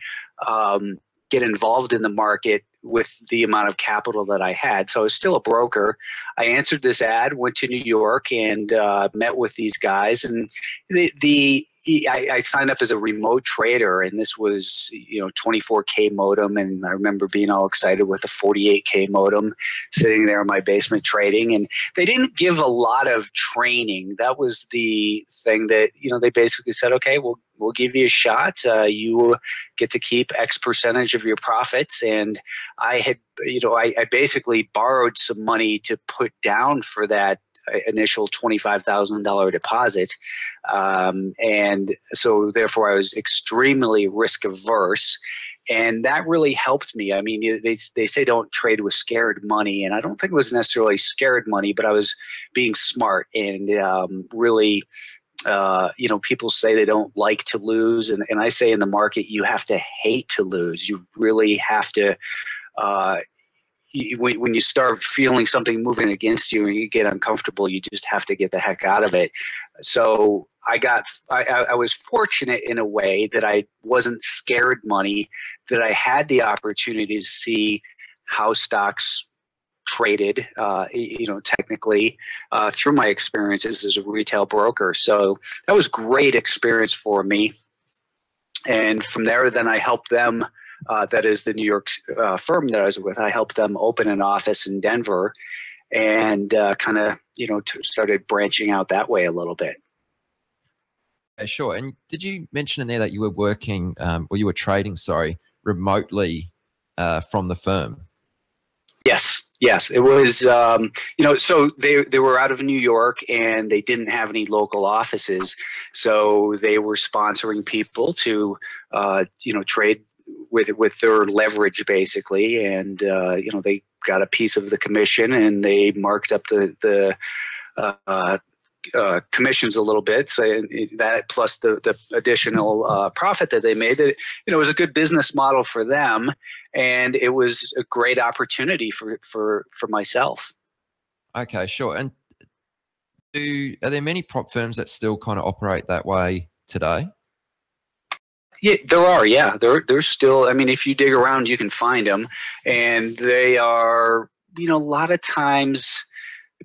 get involved in the market with the amount of capital that I had. So I was still a broker. I answered this ad, went to New York, and met with these guys. And I signed up as a remote trader, and this was, you know, 24K modem. And I remember being all excited with a 48K modem, sitting there in my basement trading. And they didn't give a lot of training. That was the thing that, you know, they basically said, okay, we'll give you a shot. You get to keep X percentage of your profits. And I had, you know, I basically borrowed some money to put down for that initial $25,000 deposit. And so therefore I was extremely risk averse. And that really helped me. I mean, they say don't trade with scared money. And I don't think it was necessarily scared money, but I was being smart and really, you know, people say they don't like to lose. And I say in the market, you have to hate to lose. You really have to, when you start feeling something moving against you and you get uncomfortable, you just have to get the heck out of it. So I was fortunate in a way that I wasn't scared money, that I had the opportunity to see how stocks traded, you know, technically through my experiences as a retail broker. So that was great experience for me. And from there, then I helped them, that is the New York firm that I was with, I helped them open an office in Denver, and kind of, you know, started branching out that way a little bit. Okay, sure. And did you mention in there that you were working, or you were trading, sorry, remotely from the firm? Yes, yes. It was, you know, so they were out of New York, and they didn't have any local offices. So they were sponsoring people to, you know, trade with their leverage, basically. And, you know, they got a piece of the commission, and they marked up the commissions a little bit, so that plus the additional profit that they made, that, you know, it was a good business model for them, and it was a great opportunity for myself. Okay, sure. And are there many prop firms that still kind of operate that way today? Yeah, there are. Yeah, there's still. I mean, if you dig around, you can find them, and they are, you know, a lot of times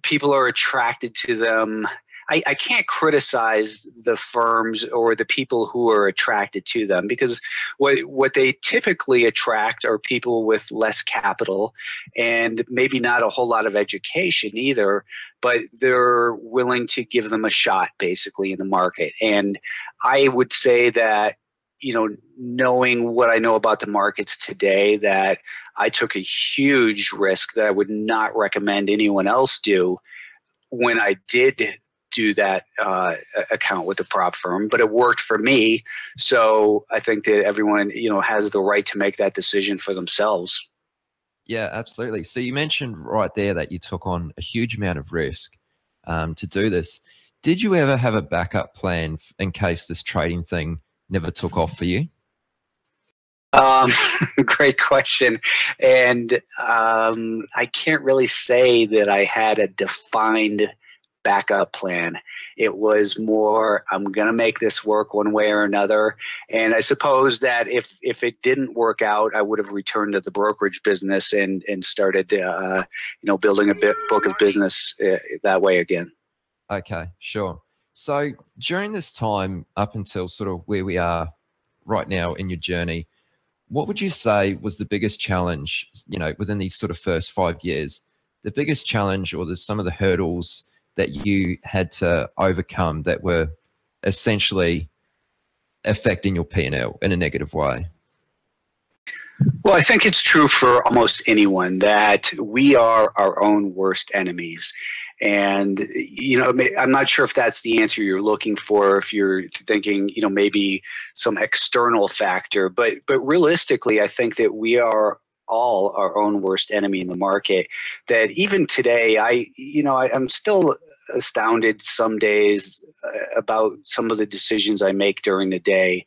people are attracted to them. I can't criticize the firms or the people who are attracted to them, because what they typically attract are people with less capital and maybe not a whole lot of education either, but they're willing to give them a shot basically in the market. And I would say that, you know, knowing what I know about the markets today, that I took a huge risk that I would not recommend anyone else do when I did do that account with the prop firm, but it worked for me. So I think that everyone, you know, has the right to make that decision for themselves. Yeah, absolutely. So you mentioned right there that you took on a huge amount of risk to do this. Did you ever have a backup plan in case this trading thing never took off for you? Great question. And I can't really say that I had a defined backup plan. It was more, I'm going to make this work one way or another. And I suppose that if it didn't work out, I would have returned to the brokerage business and started, you know, building a book of business that way again. Okay, sure. So during this time up until sort of where we are right now in your journey, what would you say was the biggest challenge, you know, within these sort of first 5 years, the biggest challenge or some of the hurdles that you had to overcome that were essentially affecting your P&L in a negative way? Well, I think it's true for almost anyone that we are our own worst enemies. And, you know, I'm not sure if that's the answer you're looking for, if you're thinking, you know, maybe some external factor, but realistically, I think that we are all our own worst enemy in the market. That even today, I'm still astounded some days about some of the decisions I make during the day,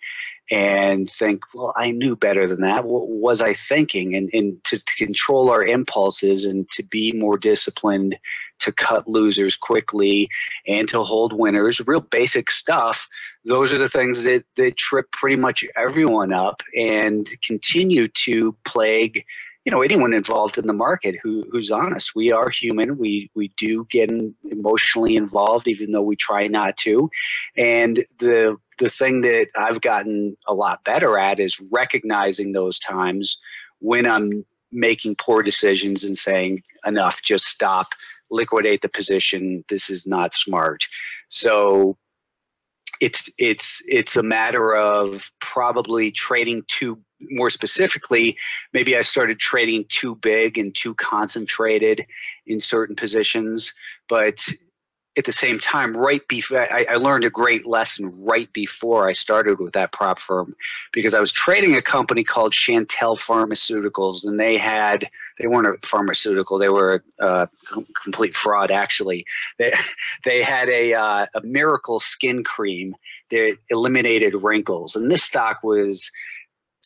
and think, well, I knew better than that. What was I thinking? And to control our impulses and to be more disciplined, to cut losers quickly and to hold winners, real basic stuff. Those are the things that trip pretty much everyone up and continue to plague, you know, anyone involved in the market who's honest. We are human. We do get emotionally involved, even though we try not to. And the thing that I've gotten a lot better at is recognizing those times when I'm making poor decisions and saying, enough, just stop, liquidate the position. This is not smart. So it's a matter of probably trading too, more specifically, maybe I started trading too big and too concentrated in certain positions. But at the same time, right before, I learned a great lesson right before I started with that prop firm, because I was trading a company called Chantel Pharmaceuticals, and they weren't a pharmaceutical, they were a complete fraud actually. They had a miracle skin cream that eliminated wrinkles, and this stock was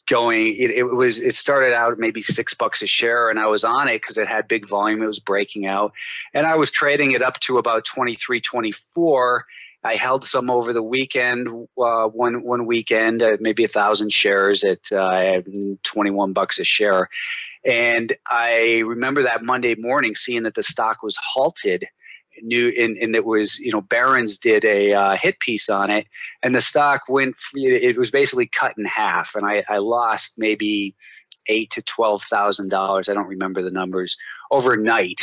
going, it started out at maybe $6 a share, and I was on it because it had big volume. It was breaking out, and I was trading it up to about 23, 24. I held some over the weekend, one weekend, maybe 1,000 shares at $21 a share. And I remember that Monday morning seeing that the stock was halted. And it was, you know, Barron's did a hit piece on it, and the stock went, it was basically cut in half, and I lost maybe $8,000 to $12,000. I don't remember the numbers overnight,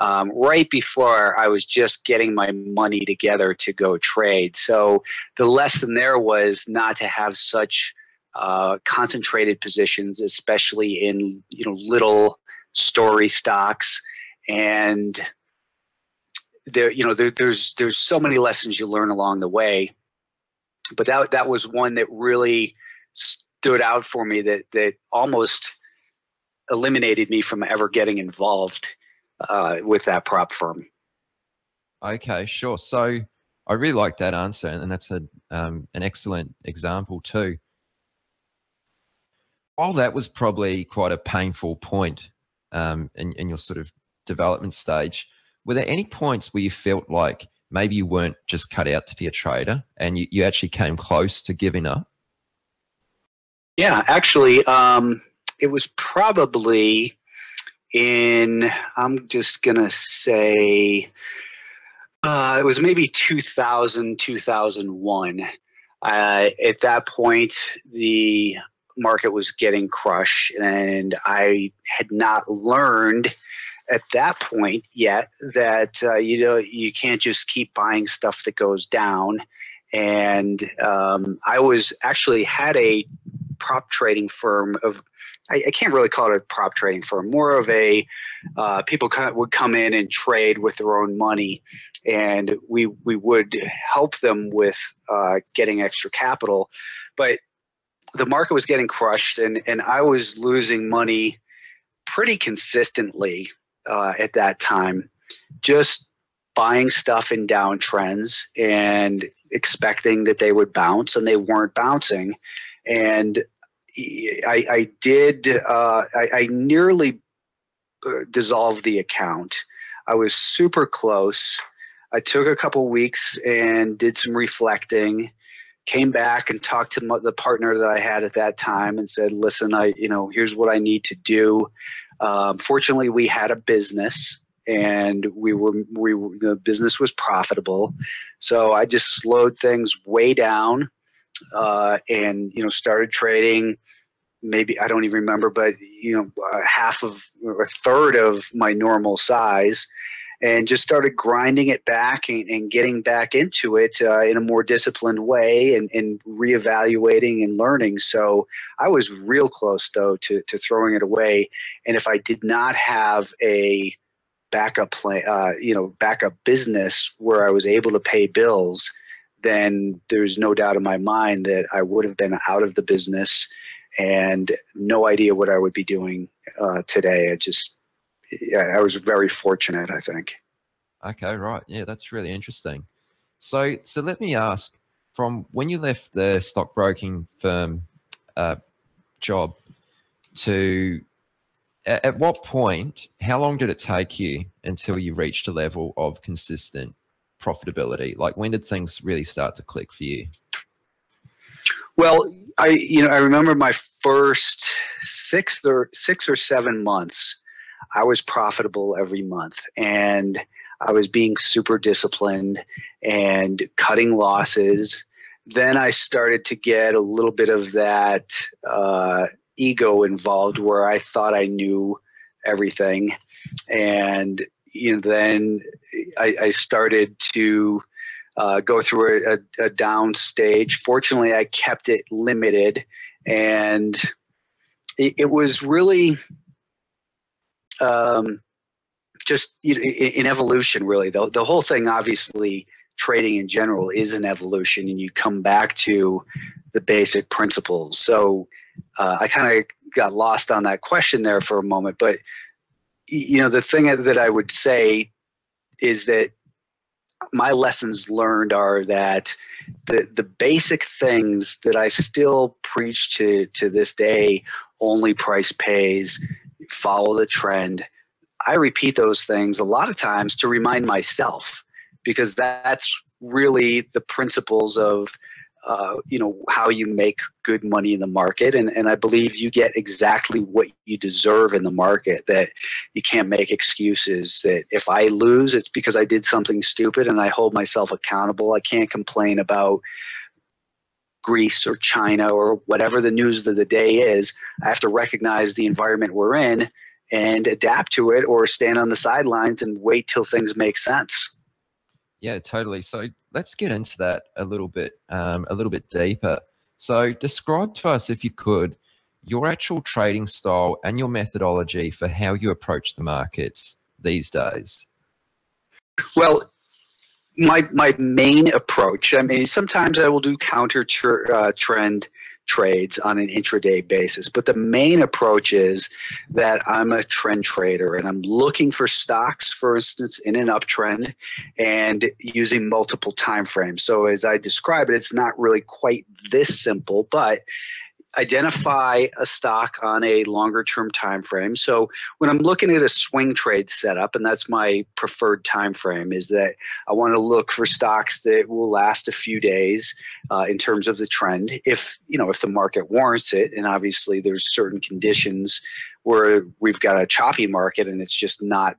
right before I was just getting my money together to go trade. So the lesson there was not to have such concentrated positions, especially in, you know, little story stocks. And there's so many lessons you learn along the way, but that was one that really stood out for me, that almost eliminated me from ever getting involved with that prop firm. Okay, sure. So I really like that answer, and that's an excellent example too. While that was probably quite a painful point in your sort of development stage, were there any points where you felt like maybe you weren't just cut out to be a trader and you actually came close to giving up? Yeah, actually, it was probably in, I'm just going to say, It was maybe 2000, 2001. At that point, the market was getting crushed, and I had not learned at that point yet that you can't just keep buying stuff that goes down. And I was actually had a prop trading firm of, I can't really call it a prop trading firm, more of a people would come in and trade with their own money, and we would help them with getting extra capital. But the market was getting crushed, and I was losing money pretty consistently at that time, just buying stuff in downtrends and expecting that they would bounce, and they weren't bouncing. And I nearly dissolved the account. I was super close. I took a couple weeks and did some reflecting, came back and talked to the partner that I had at that time and said, listen, here's what I need to do. Fortunately, we had a business, and the business was profitable. So I just slowed things way down, and started trading. Maybe, I don't even remember, but half of or a third of my normal size, and just started grinding it back and getting back into it in a more disciplined way, and reevaluating and learning. So I was real close, though, to throwing it away. And if I did not have a backup plan, backup business where I was able to pay bills, then there's no doubt in my mind that I would have been out of the business and no idea what I would be doing today. I was very fortunate, I think. Okay, right. Yeah, that's really interesting. So let me ask, from when you left the stockbroking firm job to at what point, how long did it take you until you reached a level of consistent profitability? Like, when did things really start to click for you? Well, I remember my first 6 or 7 months, I was profitable every month, and I was being super disciplined and cutting losses. Then I started to get a little bit of that ego involved, where I thought I knew everything. And then I started to go through a down stage. Fortunately, I kept it limited, and it was really just in evolution, really. The whole thing, obviously, trading in general is an evolution, and you come back to the basic principles. So I kind of got lost on that question there for a moment, but the thing that I would say is that my lessons learned are that the basic things that I still preach to this day: only price pays, follow the trend. I repeat those things a lot of times to remind myself, because that's really the principles of how you make good money in the market. And I believe you get exactly what you deserve in the market, that you can't make excuses that if I lose, it's because I did something stupid, and I hold myself accountable. I can't complain about Greece or China or whatever the news of the day is. I have to recognize the environment we're in and adapt to it, or stand on the sidelines and wait till things make sense. Yeah, totally. So let's get into that a little bit deeper. So describe to us, if you could, your actual trading style and your methodology for how you approach the markets these days. Well, my main approach, I mean, sometimes I will do counter trend trades on an intraday basis, but the main approach is that I'm a trend trader, and I'm looking for stocks, for instance, in an uptrend, and using multiple time frames. So as I describe it, it's not really quite this simple, but identify a stock on a longer term time frame. So when I'm looking at a swing trade setup, and that's my preferred time frame, is that I want to look for stocks that will last a few days in terms of the trend, if the market warrants it. And obviously there's certain conditions where we've got a choppy market and it's just not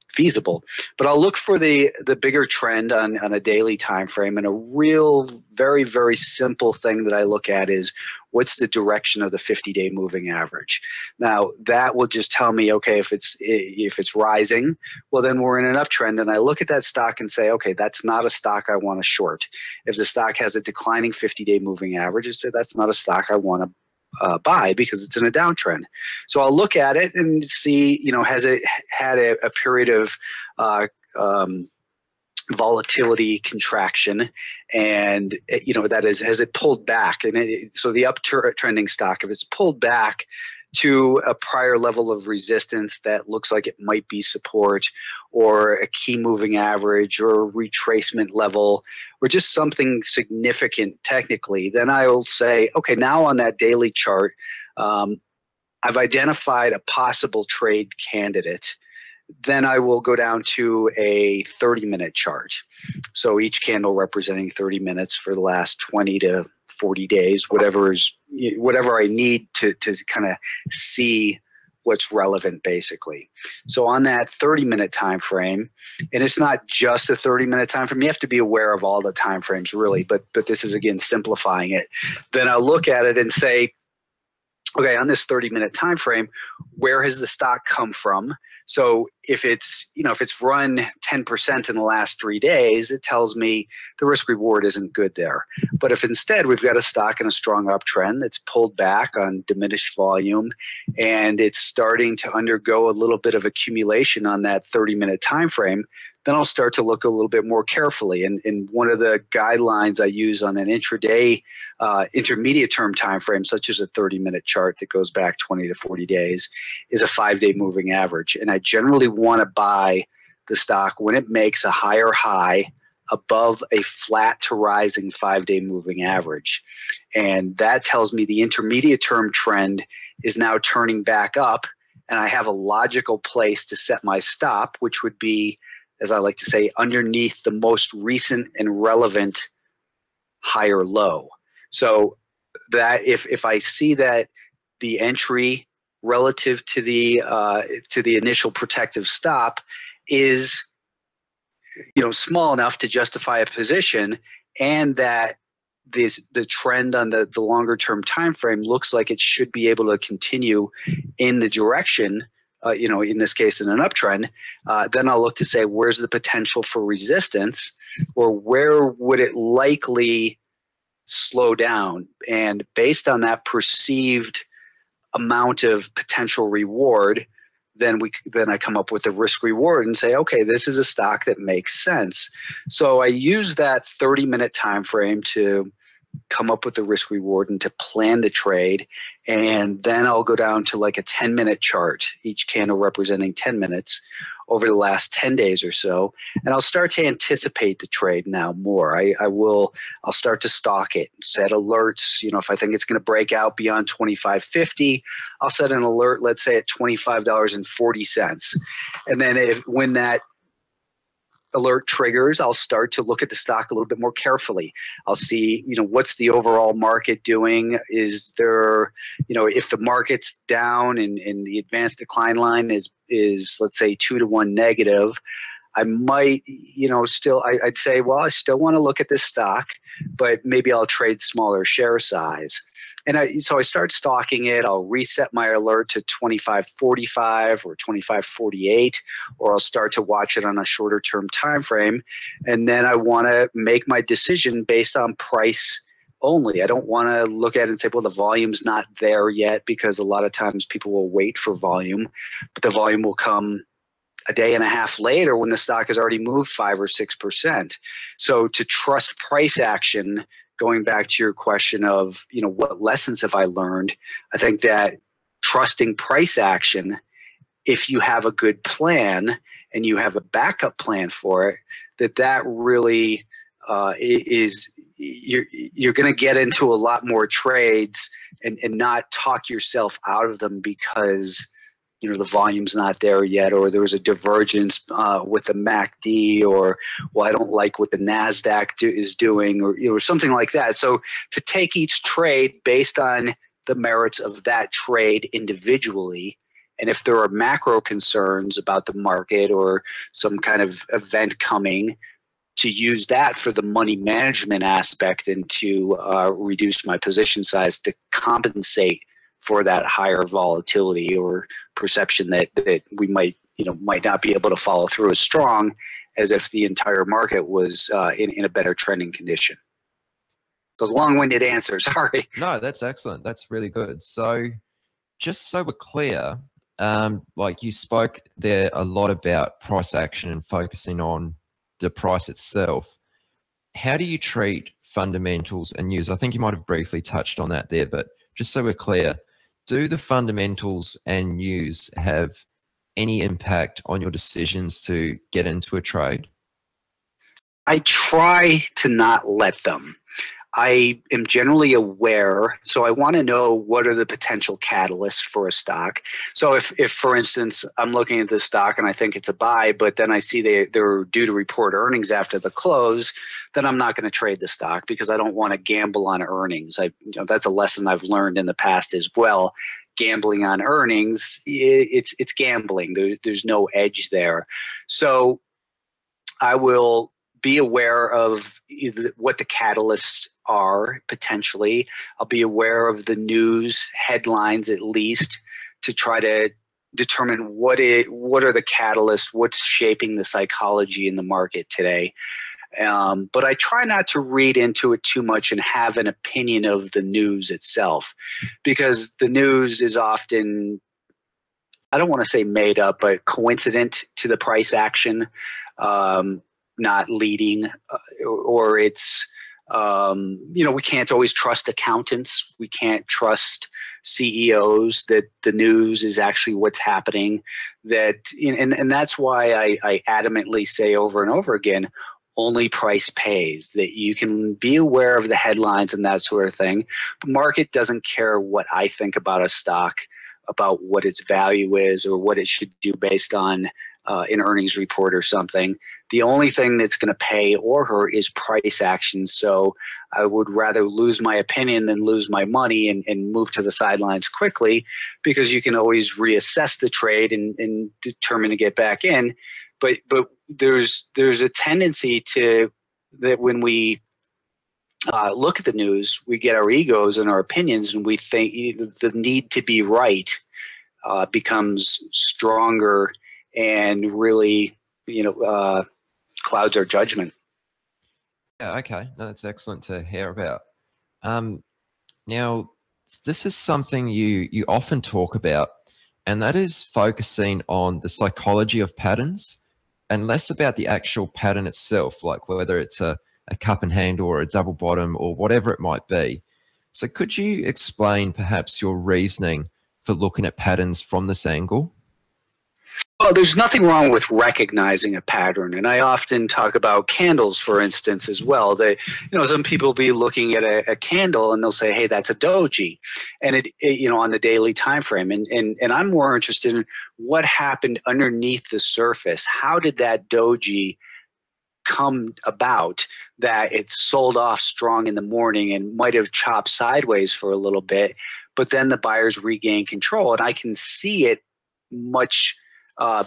feasible. But I'll look for the bigger trend on a daily time frame, and a real very, very simple thing that I look at is what's the direction of the 50-day moving average. Now that will just tell me, okay, if it's rising, well then we're in an uptrend, and I look at that stock and say, okay, that's not a stock I want to short. If the stock has a declining 50-day moving average, I say that's not a stock I want to buy because it's in a downtrend. So I'll look at it and see, has it had a period of volatility contraction, and that is, has it pulled back? And so the uptrending stock, if it's pulled back to a prior level of resistance that looks like it might be support, or a key moving average, or a retracement level, or just something significant technically, then I will say, okay, now on that daily chart, I've identified a possible trade candidate. Then I will go down to a 30-minute chart. So each candle representing 30 minutes for the last 20 to 40 days, whatever I need to kind of see what's relevant, basically. So on that 30-minute time frame, and it's not just a 30-minute time frame, you have to be aware of all the time frames really, but this is again simplifying it. Then I'll look at it and say, okay, on this 30-minute time frame, where has the stock come from? So if it's run 10% in the last 3 days, it tells me the risk reward isn't good there. But if instead we've got a stock in a strong uptrend that's pulled back on diminished volume, and it's starting to undergo a little bit of accumulation on that 30-minute time frame, then I'll start to look a little bit more carefully. And one of the guidelines I use on an intraday intermediate term time frame, such as a 30-minute chart that goes back 20 to 40 days, is a 5-day moving average. And I generally want to buy the stock when it makes a higher high above a flat to rising 5-day moving average. And that tells me the intermediate term trend is now turning back up, and I have a logical place to set my stop, which would be, as I like to say, underneath the most recent and relevant higher low. So that if I see that the entry relative to the initial protective stop is small enough to justify a position, and that the trend on the longer term time frame looks like it should be able to continue in the direction, in this case in an uptrend, then I'll look to say, where's the potential for resistance, or where would it likely slow down? And based on that perceived amount of potential reward, then I come up with a risk reward and say, okay, this is a stock that makes sense. So I use that 30-minute time frame to come up with the risk reward and to plan the trade. And then I'll go down to like a 10-minute chart, each candle representing 10 minutes over the last 10 days or so. And I'll start to anticipate the trade now more. I'll start to stalk it, set alerts. If I think it's going to break out beyond 25.50, I'll set an alert, let's say at $25.40. And then when that alert triggers, I'll start to look at the stock a little bit more carefully. I'll see, what's the overall market doing? Is there, if the market's down and the advanced decline line is let's say 2 to 1 negative, I might, I'd say, well, I still want to look at this stock, but maybe I'll trade smaller share size. And so I start stalking it. I'll reset my alert to 25.45 or 25.48, or I'll start to watch it on a shorter term time frame. And then I want to make my decision based on price only. I don't want to look at it and say, well, the volume's not there yet, because a lot of times people will wait for volume, but the volume will come a day and a half later when the stock has already moved 5 or 6%. So to trust price action, going back to your question of, what lessons have I learned? I think that trusting price action, if you have a good plan and you have a backup plan for it, that really you're going to get into a lot more trades and not talk yourself out of them because the volume's not there yet, or there was a divergence with the MACD, or, well, I don't like what the NASDAQ is doing, or something like that. So to take each trade based on the merits of that trade individually And if there are macro concerns about the market or some kind of event coming, to use that for the money management aspect and to reduce my position size to compensate for that higher volatility or perception that we might not be able to follow through as strong as if the entire market was in a better trending condition. Those long-winded answers, sorry. No, that's excellent. That's really good. So just so we're clear, like you spoke there a lot about price action and focusing on the price itself. How do you treat fundamentals and news? I think you might have briefly touched on that there, but just so we're clear, do the fundamentals and news have any impact on your decisions to get into a trade? I try to not let them. I am generally aware, so I want to know what are the potential catalysts for a stock. So if for instance, I'm looking at this stock and I think it's a buy, but then I see they're due to report earnings after the close, then I'm not going to trade the stock because I don't want to gamble on earnings. That's a lesson I've learned in the past as well. Gambling on earnings, it's gambling. There's no edge there. So I will be aware of what the catalysts are potentially. I'll be aware of the news headlines at least to try to determine what are the catalysts, what's shaping the psychology in the market today. But I try not to read into it too much and have an opinion of the news itself, because the news is often, I don't want to say made up, but coincident to the price action, not leading, or it's, we can't always trust accountants. We can't trust CEOs that the news is actually what's happening. And that's why I adamantly say over and over again, only price pays, that you can be aware of the headlines and that sort of thing. The market doesn't care what I think about a stock, about what its value is or what it should do based on an earnings report or something. The only thing that's going to pay or hurt is price action. So I would rather lose my opinion than lose my money and move to the sidelines quickly, because you can always reassess the trade and determine to get back in. But there's a tendency to that when we look at the news, we get our egos and our opinions, and we think the need to be right becomes stronger and really, clouds our judgment. Yeah, okay. No, that's excellent to hear about. Now, this is something you often talk about, and that is focusing on the psychology of patterns and less about the actual pattern itself, like whether it's a cup and handle or a double bottom or whatever it might be. So could you explain perhaps your reasoning for looking at patterns from this angle? Well, there's nothing wrong with recognizing a pattern, and I often talk about candles, for instance, as well. That some people be looking at a candle and they'll say, "Hey, that's a doji," and it on the daily time frame. And I'm more interested in what happened underneath the surface. How did that doji come about? That it sold off strong in the morning and might have chopped sideways for a little bit, but then the buyers regained control, and I can see it much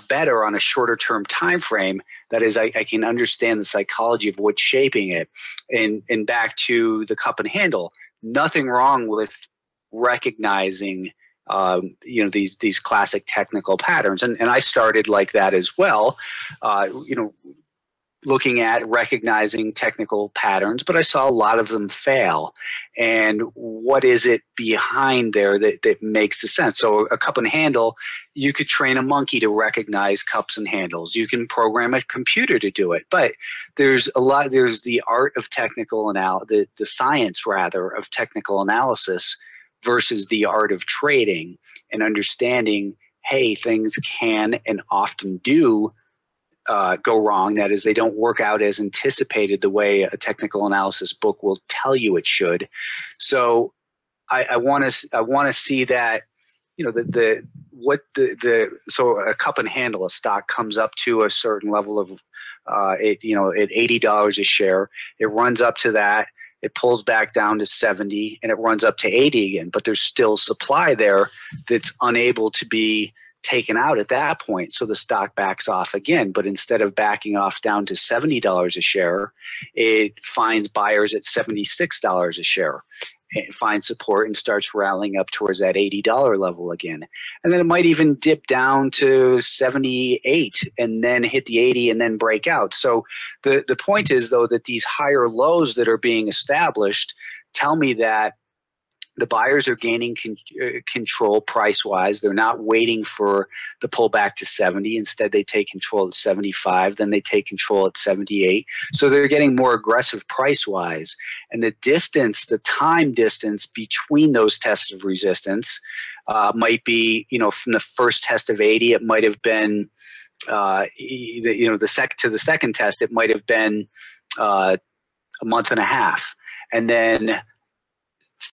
better on a shorter term time frame. That is, I can understand the psychology of what's shaping it. And back to the cup and handle, nothing wrong with recognizing these classic technical patterns. And I started like that as well, looking at recognizing technical patterns, but I saw a lot of them fail. And what is it behind there that makes the sense? So a cup and handle, you could train a monkey to recognize cups and handles. You can program a computer to do it, but there's the art of technical the science rather of technical analysis versus the art of trading and understanding, hey, things can and often do go wrong. That is, they don't work out as anticipated the way a technical analysis book will tell you it should. So I want to see that, so a cup and handle, a stock comes up to a certain level of at $80 a share. It runs up to that. It pulls back down to 70 and it runs up to 80 again, but there's still supply there that's unable to be taken out at that point. So the stock backs off again, but instead of backing off down to $70 a share, it finds buyers at $76 a share. It finds support and starts rallying up towards that $80 level again. And then it might even dip down to 78 and then hit the 80 and then break out. So the point is, though, that these higher lows that are being established tell me that the buyers are gaining control price-wise. They're not waiting for the pullback to 70. Instead, they take control at 75. Then they take control at 78. So they're getting more aggressive price-wise. And the distance, the time distance between those tests of resistance might be, from the first test of 80, it might have been, the second test, it might have been a month and a half. And then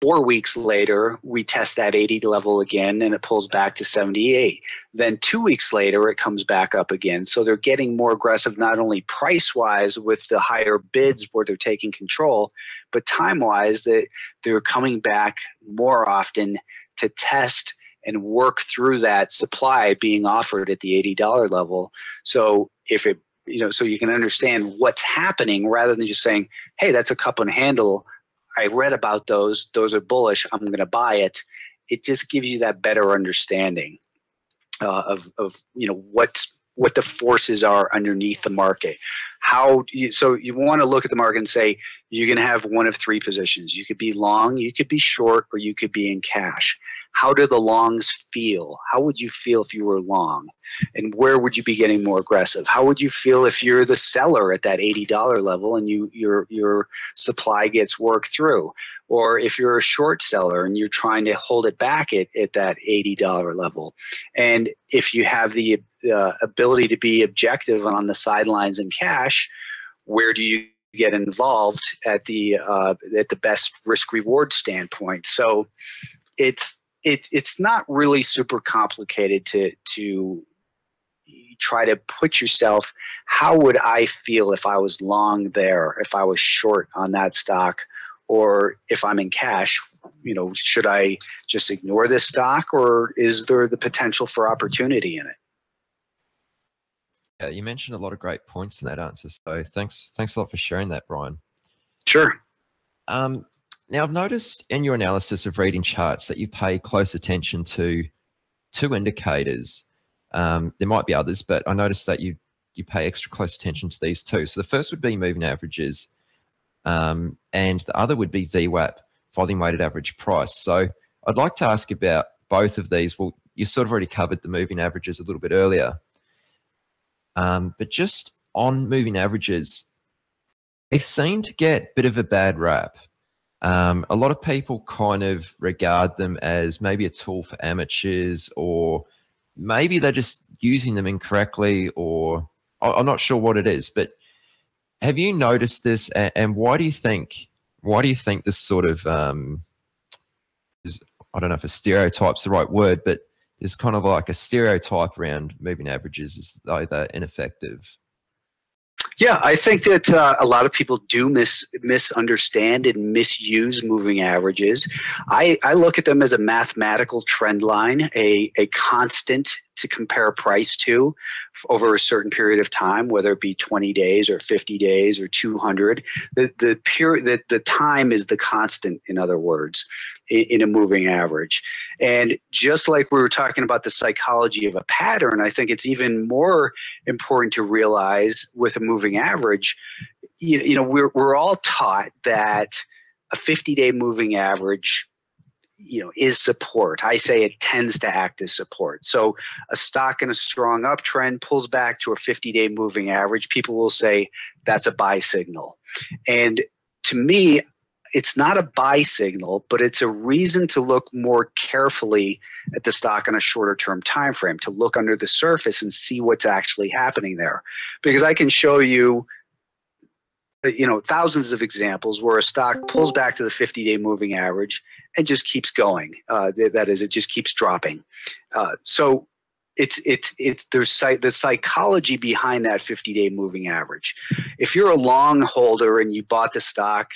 4 weeks later, we test that 80 level again, and it pulls back to 78. Then 2 weeks later, it comes back up again. So they're getting more aggressive, not only price-wise with the higher bids where they're taking control, but time-wise that they're coming back more often to test and work through that supply being offered at the $80 level. So if it, so you can understand what's happening rather than just saying, hey, that's a cup and handle. I read about those are bullish, I'm going to buy it. It just gives you that better understanding of what the forces are underneath the market. So you want to look at the market and say, you can have one of three positions. You could be long, you could be short, or you could be in cash. How do the longs feel? How would you feel if you were long? And where would you be getting more aggressive? How would you feel if you're the seller at that $80 level and your supply gets worked through? Or if you're a short seller and you're trying to hold it back at that $80 level? And if you have the ability to be objective on the sidelines in cash, where do you get involved at the best risk reward standpoint? So it's not really super complicated to try to put yourself, how would I feel if I was long there, if I was short on that stock, or if I'm in cash, should I just ignore this stock, or is there the potential for opportunity in it? Yeah, you mentioned a lot of great points in that answer. So thanks a lot for sharing that, Brian. Sure. Now, I've noticed in your analysis of reading charts that you pay close attention to two indicators. There might be others, but I noticed that you pay extra close attention to these two. So the first would be moving averages, and the other would be VWAP, volume weighted average price. So I'd like to ask about both of these. Well, you sort of already covered the moving averages a little bit earlier, but just on moving averages, they seem to get a bit of a bad rap. A lot of people kind of regard them as maybe a tool for amateurs, or maybe they're just using them incorrectly, or I'm not sure what it is. But have you noticed this, and why do you think this sort of is, I don't know if a stereotype's the right word, but there's kind of like a stereotype around moving averages as though they're ineffective? Yeah, I think that a lot of people do misunderstand and misuse moving averages. I look at them as a mathematical trend line, a constant to compare price to over a certain period of time, whether it be 20 days or 50 days or 200. The time is the constant, in other words, in a moving average. And just like we were talking about the psychology of a pattern, I think it's even more important to realize with a moving average, we're all taught that a 50-day moving average is support. I say it tends to act as support. So a stock in a strong uptrend pulls back to a 50-day moving average. People will say that's a buy signal. And to me, it's not a buy signal, but it's a reason to look more carefully at the stock on a shorter term time frame, to look under the surface and see what's actually happening there. Because I can show you thousands of examples where a stock pulls back to the 50-day moving average and just keeps going. That is, it just keeps dropping. So there's the psychology behind that 50-day moving average. If you're a long holder and you bought the stock,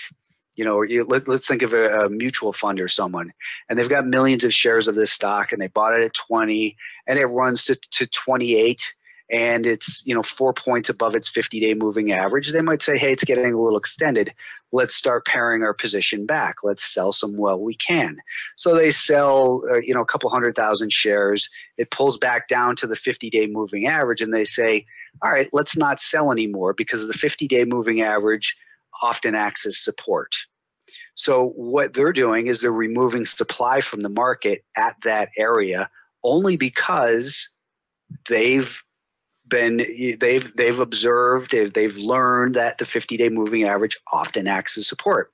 You know, let's think of a mutual fund or someone, and they've got millions of shares of this stock, and they bought it at 20, and it runs to 28, and it's, you know, 4 points above its 50-day moving average. They might say, hey, it's getting a little extended. Let's start paring our position back. Let's sell some while we can. So they sell, you know, a couple 100,000 shares. It pulls back down to the 50-day moving average, and they say, all right, let's not sell anymore because the 50-day moving average often acts as support. So what they're doing is they're removing supply from the market at that area only because they've observed, they've learned that the 50-day moving average often acts as support.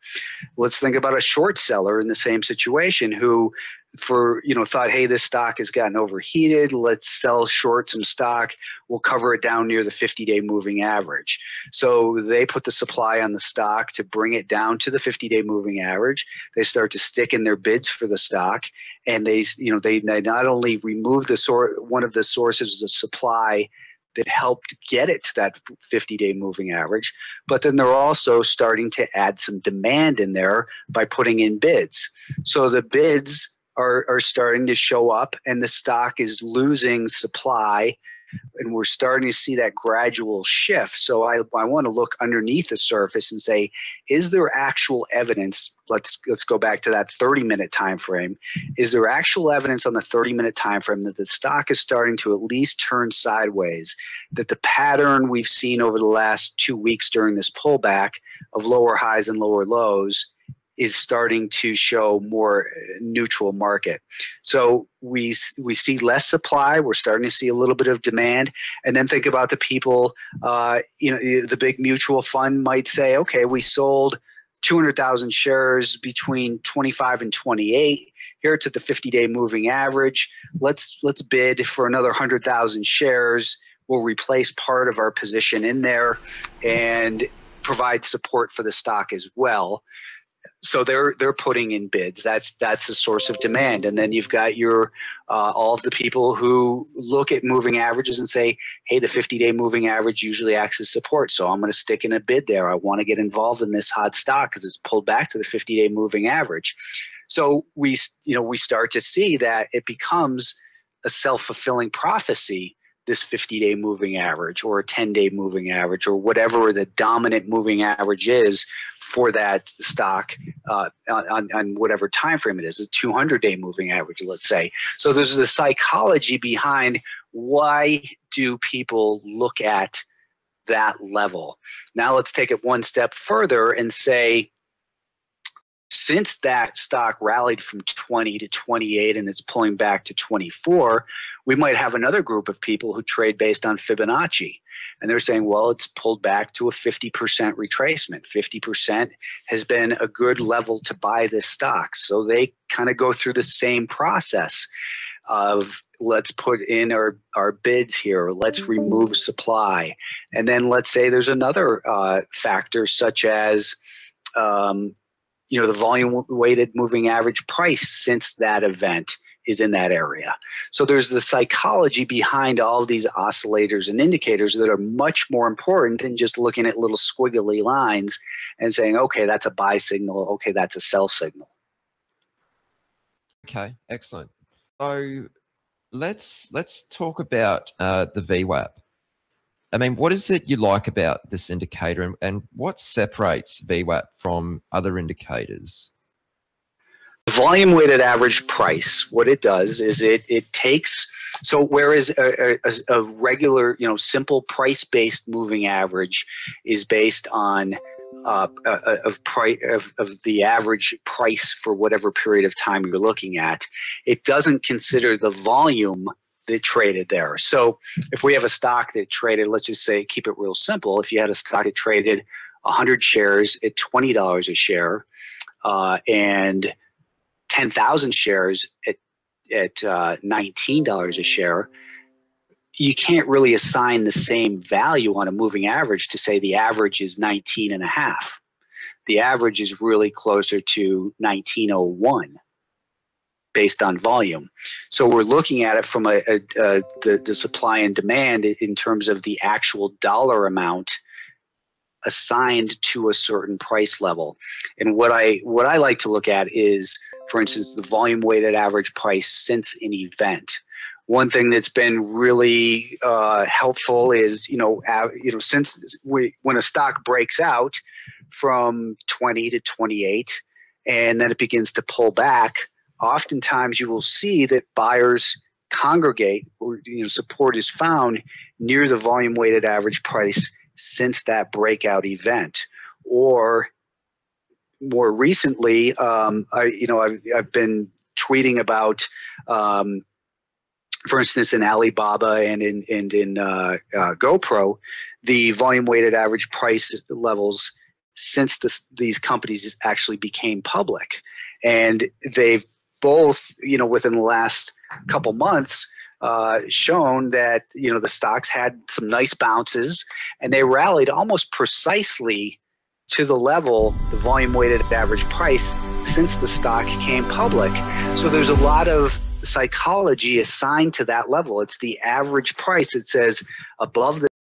Let's think about a short seller in the same situation who, thought, hey, this stock has gotten overheated. Let's sell short some stock. We'll cover it down near the 50-day moving average. So they put the supply on the stock to bring it down to the 50-day moving average. They start to stick in their bids for the stock, and they not only remove one of the sources of supply that helped get it to that 50-day moving average, but then they're also starting to add some demand in there by putting in bids. So the bids are starting to show up, and the stock is losing supply, and we're starting to see that gradual shift. So I want to look underneath the surface and say, is there actual evidence? Let's go back to that 30-minute time frame. Is there actual evidence on the 30-minute time frame that the stock is starting to at least turn sideways, that the pattern we've seen over the last 2 weeks during this pullback of lower highs and lower lows is starting to show more neutral market? So we see less supply. We're starting to see a little bit of demand. And then think about the people, the big mutual fund might say, okay, we sold 200,000 shares between 25 and 28. Here it's at the 50-day moving average. Let's bid for another 100,000 shares. We'll replace part of our position in there and provide support for the stock as well. So they're putting in bids. That's the source of demand. And then you've got your all of the people who look at moving averages and say, hey, the 50-day moving average usually acts as support, so I'm going to stick in a bid there. I want to get involved in this hot stock because it's pulled back to the 50-day moving average. So we start to see that it becomes a self-fulfilling prophecy, this 50-day moving average or a 10-day moving average or whatever the dominant moving average is for that stock on whatever time frame it is, a 200-day moving average, let's say. So there's the psychology behind why do people look at that level. Now let's take it one step further and say, since that stock rallied from 20 to 28 and it's pulling back to 24, we might have another group of people who trade based on Fibonacci. And they're saying, well, it's pulled back to a 50% retracement. 50% has been a good level to buy this stock. So they kind of go through the same process of let's put in our bids here, let's remove supply. And then let's say there's another factor such as the volume weighted moving average price since that event is in that area. So there's the psychology behind all of these oscillators and indicators that are much more important than just looking at little squiggly lines and saying, okay, that's a buy signal, okay, that's a sell signal. Okay, excellent. So let's talk about the VWAP. I mean, what is it you like about this indicator, and what separates VWAP from other indicators? Volume weighted average price, what it does is it takes, so whereas a regular, simple price based moving average is based on of the average price for whatever period of time you're looking at, it doesn't consider the volume that traded there. So if we have a stock that traded, let's just say, keep it real simple, if you had a stock that traded 100 shares at $20 a share and 10,000 shares at $19 a share, you can't really assign the same value on a moving average to say the average is 19.5. The average is really closer to 1901 based on volume. So we're looking at it from the supply and demand in terms of the actual dollar amount assigned to a certain price level. And what I like to look at is, for instance, the volume weighted average price since an event. One thing that's been really helpful is, since when a stock breaks out from 20 to 28 and then it begins to pull back, oftentimes you will see that buyers congregate, or support is found near the volume weighted average price since that breakout event. Or more recently, I've been tweeting about, for instance, in Alibaba and in GoPro, the volume weighted average price levels since these companies actually became public, and they've both, within the last couple months, shown that the stocks had some nice bounces, and they rallied almost precisely to the level, the volume weighted average price, since the stock came public. So there's a lot of psychology assigned to that level. It's the average price. It says above the